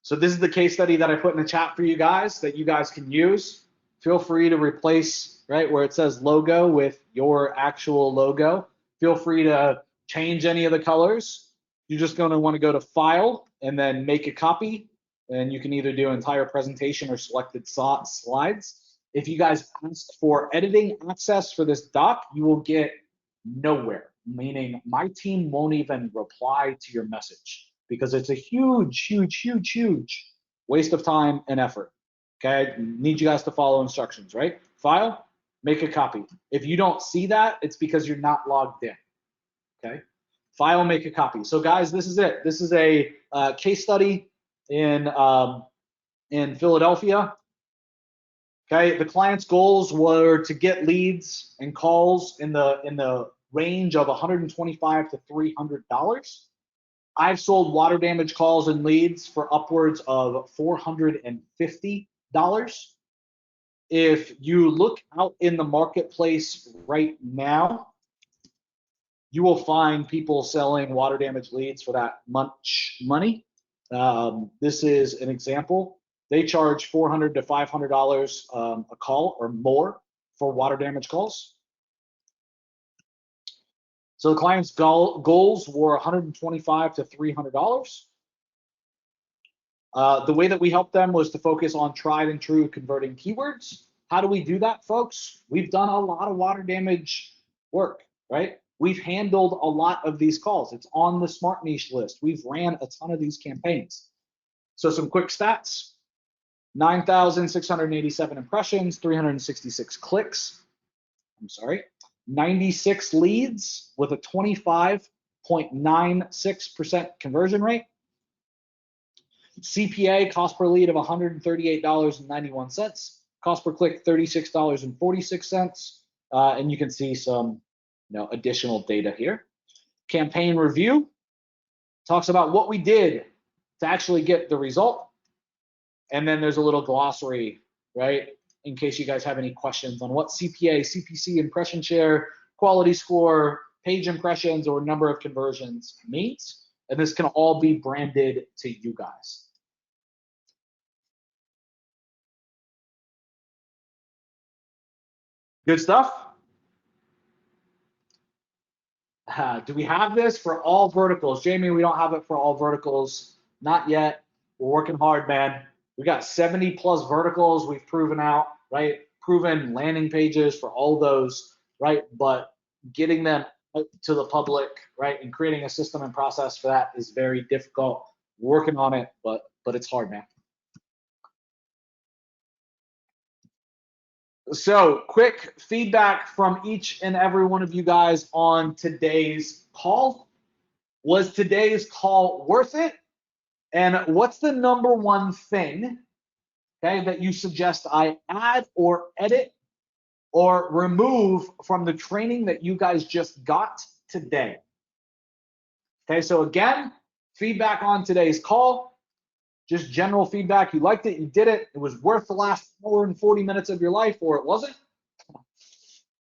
Speaker 1: So this is the case study that I put in the chat for you guys that you guys can use. Feel free to replace, right, where it says logo with your actual logo. Feel free to change any of the colors. You're just going to want to go to File and then Make a Copy. And you can either do entire presentation or selected slides. If you guys ask for editing access for this doc, you will get nowhere, meaning my team won't even reply to your message, because it's a huge, huge, huge, huge waste of time and effort. Okay, need you guys to follow instructions, right? File, make a copy. If you don't see that, it's because you're not logged in. Okay, file, make a copy. So guys, this is it. This is a case study in Philadelphia. Okay, the client's goals were to get leads and calls in the range of $125 to $300. I've sold water damage calls and leads for upwards of $450. If you look out in the marketplace right now, you will find people selling water damage leads for that much money. This is an example. They charge $400 to $500 a call or more for water damage calls. So the client's goals were $125 to $300. The way that we helped them was to focus on tried and true converting keywords. How do we do that, folks? We've done a lot of water damage work, right? We've handled a lot of these calls. It's on the Smart Niche list. We've ran a ton of these campaigns. So some quick stats: 9,687 impressions, 366 clicks. 96 leads with a 25.96% conversion rate. CPA, cost per lead, of $138.91. Cost per click, $36.46. And you can see some additional data here. Campaign review talks about what we did to actually get the result. And then there's a little glossary, right, in case you guys have any questions on what CPA, CPC, impression share, quality score, page impressions, or number of conversions means. And this can all be branded to you guys. Good stuff. Do we have this for all verticals? Jamie, we don't have it for all verticals. Not yet. We're working hard, man. We got 70 plus verticals we've proven out, right? Proven landing pages for all those, right? But getting them out to the public, right, and creating a system and process for that is very difficult. We're working on it, but it's hard, man. So quick feedback from each and every one of you guys on today's call. Was today's call worth it? And what's the number one thing, okay, that you suggest I add or edit or remove from the training that you guys just got today? Okay, so again, feedback on today's call, just general feedback. You liked it, you did it, it was worth the last hour and 40 minutes of your life, or it wasn't.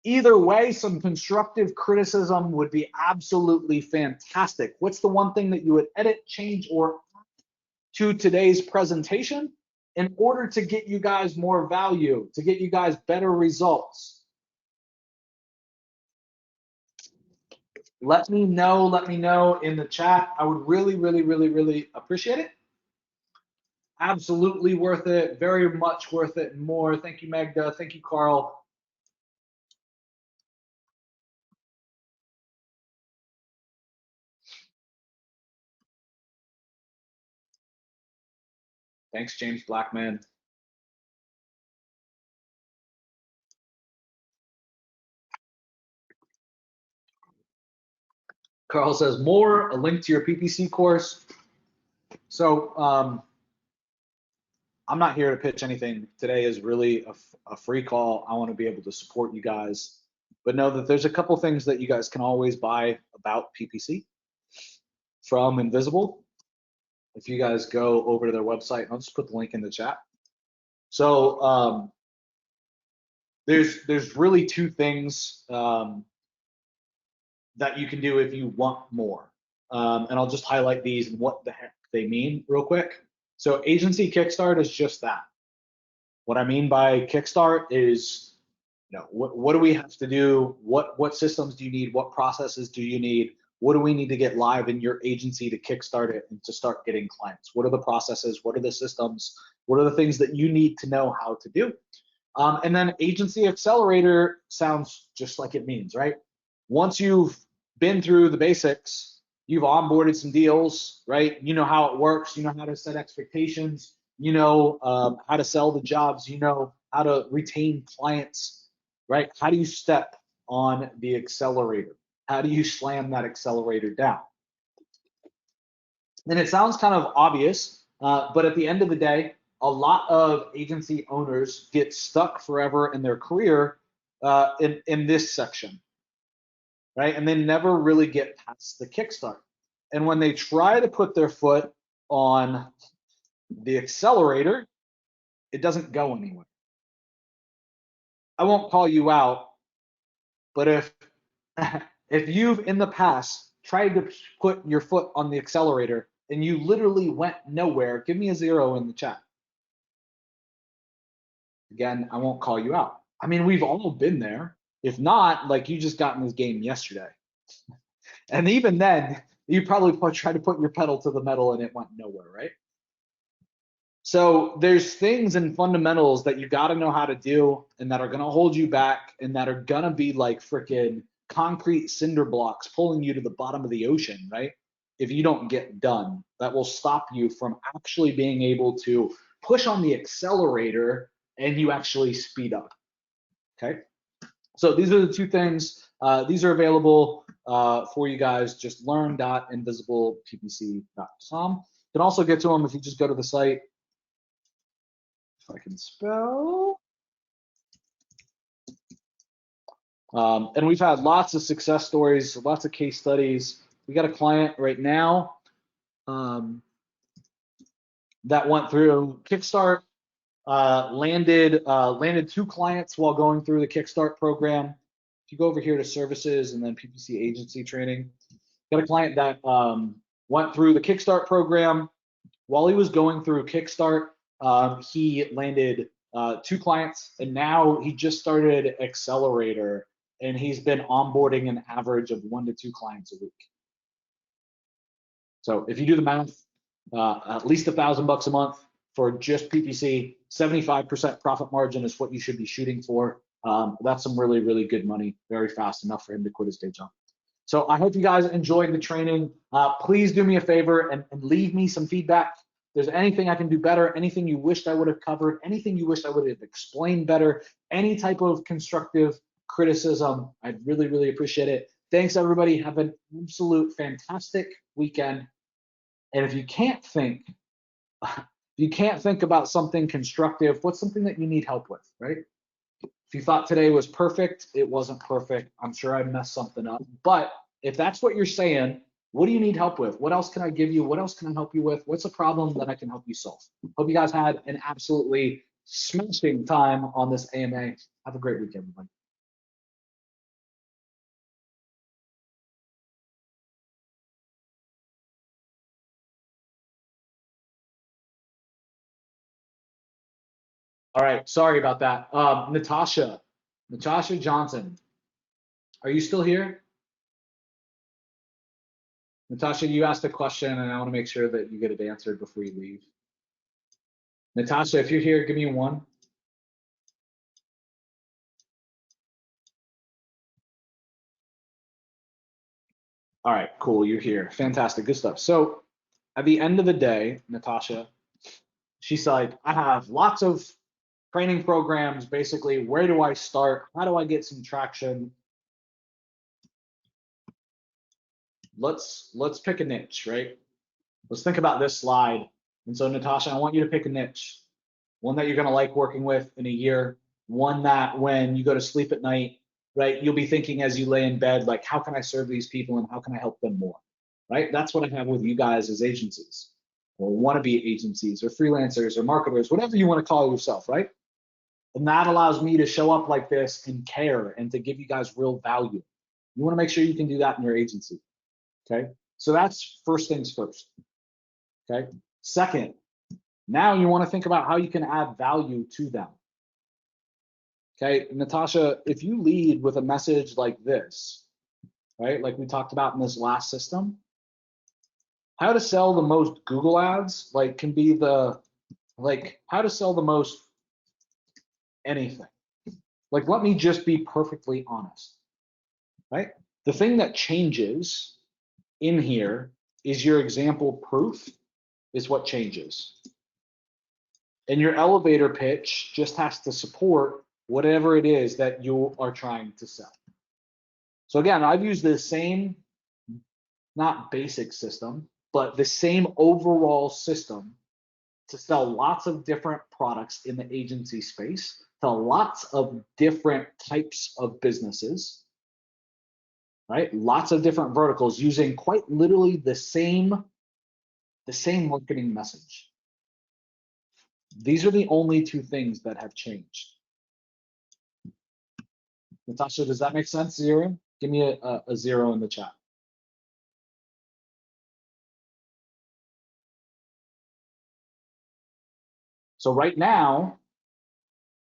Speaker 1: Either way, some constructive criticism would be absolutely fantastic. What's the one thing that you would edit, change, or add to today's presentation in order to get you guys more value, to get you guys better results? Let me know in the chat. I would really appreciate it. Absolutely worth it, very much worth it and more. Thank you, Magda. Thank you, Carl. Thanks, James Blackman. Carl says more, a link to your PPC course. So I'm not here to pitch anything. Today is really a free call. I want to be able to support you guys, but know that there's a couple things that you guys can always buy about PPC from Invisible. If you guys go over to their website, I'll just put the link in the chat. So there's really two things that you can do if you want more. And I'll just highlight these and what the heck they mean real quick. So agency kickstart is just that. What I mean by kickstart is, you know, what do we have to do? What systems do you need? What processes do you need? What do we need to get live in your agency to kickstart it and to start getting clients? What are the processes? What are the systems? What are the things that you need to know how to do? And then agency accelerator sounds just like it means, right? Once you've been through the basics, you've onboarded some deals, right? You know how it works. You know how to set expectations. You know how to sell the jobs. You know how to retain clients, right? How do you step on the accelerator? How do you slam that accelerator down? And it sounds kind of obvious, but at the end of the day, a lot of agency owners get stuck forever in their career in this section, right? And they never really get past the kickstart. And when they try to put their foot on the accelerator, it doesn't go anywhere. I won't call you out, but if you've in the past tried to put your foot on the accelerator and you literally went nowhere, give me a 0 in the chat. Again, I won't call you out. I mean, we've all been there. If not, like you just got in this game yesterday. And even then, you probably tried to put your pedal to the metal and it went nowhere, right? So there's things and fundamentals that you got to know how to do and that are going to hold you back and that are going to be like freaking concrete cinder blocks pulling you to the bottom of the ocean, right? If you don't get done, that will stop you from actually being able to push on the accelerator and you actually speed up, okay? So these are the two things. These are available for you guys. Just learn.invisibleppc.com. You can also get to them if you just go to the site. If I can spell. And we've had lots of success stories, lots of case studies. We got a client right now that went through Kickstart, landed 2 clients while going through the Kickstart program. If you go over here to services and then PPC agency training, got a client that went through the Kickstart program. While he was going through Kickstart, he landed 2 clients, and now he just started Accelerator, and he's been onboarding an average of 1 to 2 clients a week. So if you do the math, at least $1,000 a month for just PPC, 75% profit margin is what you should be shooting for. That's some really good money, very fast, enough for him to quit his day job. So I hope you guys enjoyed the training. Please do me a favor and leave me some feedback. If there's anything I can do better, anything you wished I would have covered, anything you wished I would have explained better, any type of constructive criticism, I'd really appreciate it. Thanks, everybody. Have an absolute fantastic weekend. And if you can't think about something constructive, what's something that you need help with, right? If you thought today was perfect, it wasn't perfect. I'm sure I messed something up. But if that's what you're saying, what do you need help with? What else can I give you? What else can I help you with? What's a problem that I can help you solve? Hope you guys had an absolutely smashing time on this AMA. Have a great weekend, everybody. All right, sorry about that. Natasha Johnson, are you still here? Natasha, you asked a question and I want to make sure that you get it answered before you leave. Natasha, if you're here, give me one. All right, cool, you're here. Fantastic, good stuff. So at the end of the day, Natasha, she's like, I have lots of training programs. Basically, where do I start? How do I get some traction? Let's pick a niche, right? Let's think about this slide. And so Natasha, I want you to pick a niche, one that you're gonna like working with in a year, one that when you go to sleep at night, right, you'll be thinking as you lay in bed, like, how can I serve these people and how can I help them more, right? That's what I have with you guys as agencies or wannabe agencies or freelancers or marketers, whatever you want to call yourself, right? And that allows me to show up like this and care and to give you guys real value. You want to make sure you can do that in your agency, okay? So that's first things first, okay? Second, now you want to think about how you can add value to them. Okay, Natasha, if you lead with a message like this, right, like we talked about in this last system, how to sell the most Google ads, like can be the, like how to sell the most anything. Like, let me just be perfectly honest, right? The thing that changes in here is your example proof is what changes. And your elevator pitch just has to support whatever it is that you are trying to sell. So again, I've used the same, not basic system, but the same overall system to sell lots of different products in the agency space to lots of different types of businesses, right? Lots of different verticals using quite literally the same marketing message. These are the only two things that have changed. Natasha, does that make sense, zero? Give me a zero in the chat. So right now,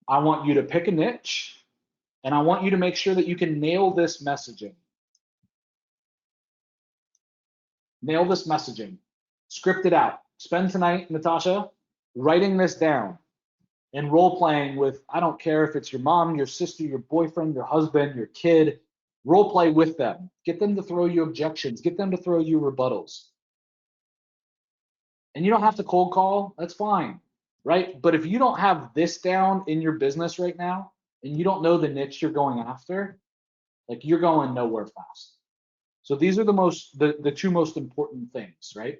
Speaker 1: I want you to pick a niche and I want you to make sure that you can nail this messaging. Nail this messaging. Script it out. Spend tonight, Natasha, writing this down and role playing with, I don't care if it's your mom, your sister, your boyfriend, your husband, your kid, role play with them. Get them to throw you objections. Get them to throw you rebuttals. And you don't have to cold call, that's fine, right? But if you don't have this down in your business right now, and you don't know the niche you're going after, like you're going nowhere fast. So these are the two most important things, right?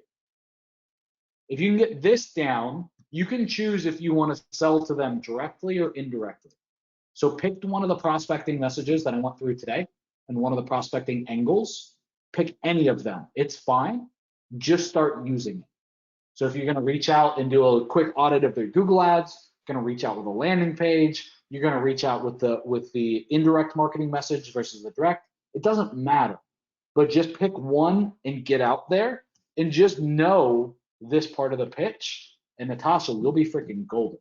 Speaker 1: If you can get this down, you can choose if you want to sell to them directly or indirectly. So pick one of the prospecting messages that I went through today and one of the prospecting angles. Pick any of them. It's fine. Just start using it. So if you're going to reach out and do a quick audit of their Google ads, you're going to reach out with a landing page, you're going to reach out with the indirect marketing message versus the direct. It doesn't matter, but just pick one and get out there and just know this part of the pitch. And Natasha, you'll be freaking golden.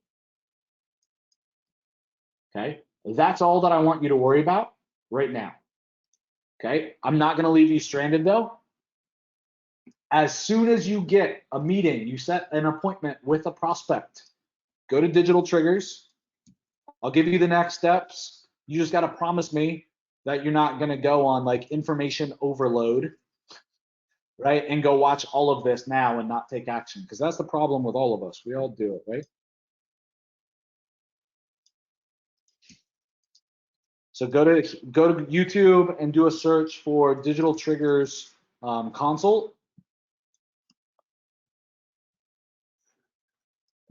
Speaker 1: Okay, that's all that I want you to worry about right now. Okay, I'm not going to leave you stranded though. As soon as you get a meeting, you set an appointment with a prospect, go to Digital Triggers. I'll give you the next steps. You just got to promise me that you're not going to go on like information overload, right? And go watch all of this now and not take action, because that's the problem with all of us. We all do it, right? So go to YouTube and do a search for Digital Triggers consult.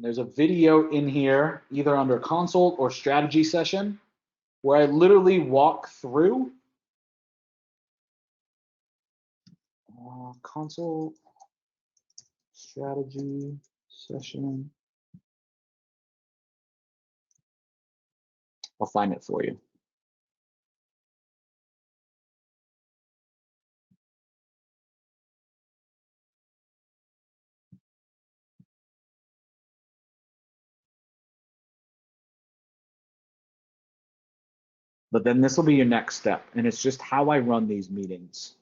Speaker 1: There's a video in here, either under consult or strategy session, where I literally walk through consult strategy session. I'll find it for you. But then this will be your next step, and it's just how I run these meetings.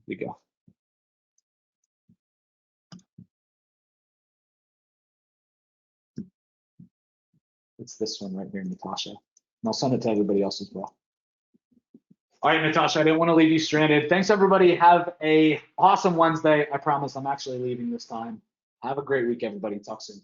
Speaker 1: you go. It's this one right here, Natasha. And I'll send it to everybody else as well. All right, Natasha, I didn't want to leave you stranded. Thanks, everybody. Have a awesome Wednesday. I promise I'm actually leaving this time. Have a great week, everybody. Talk soon.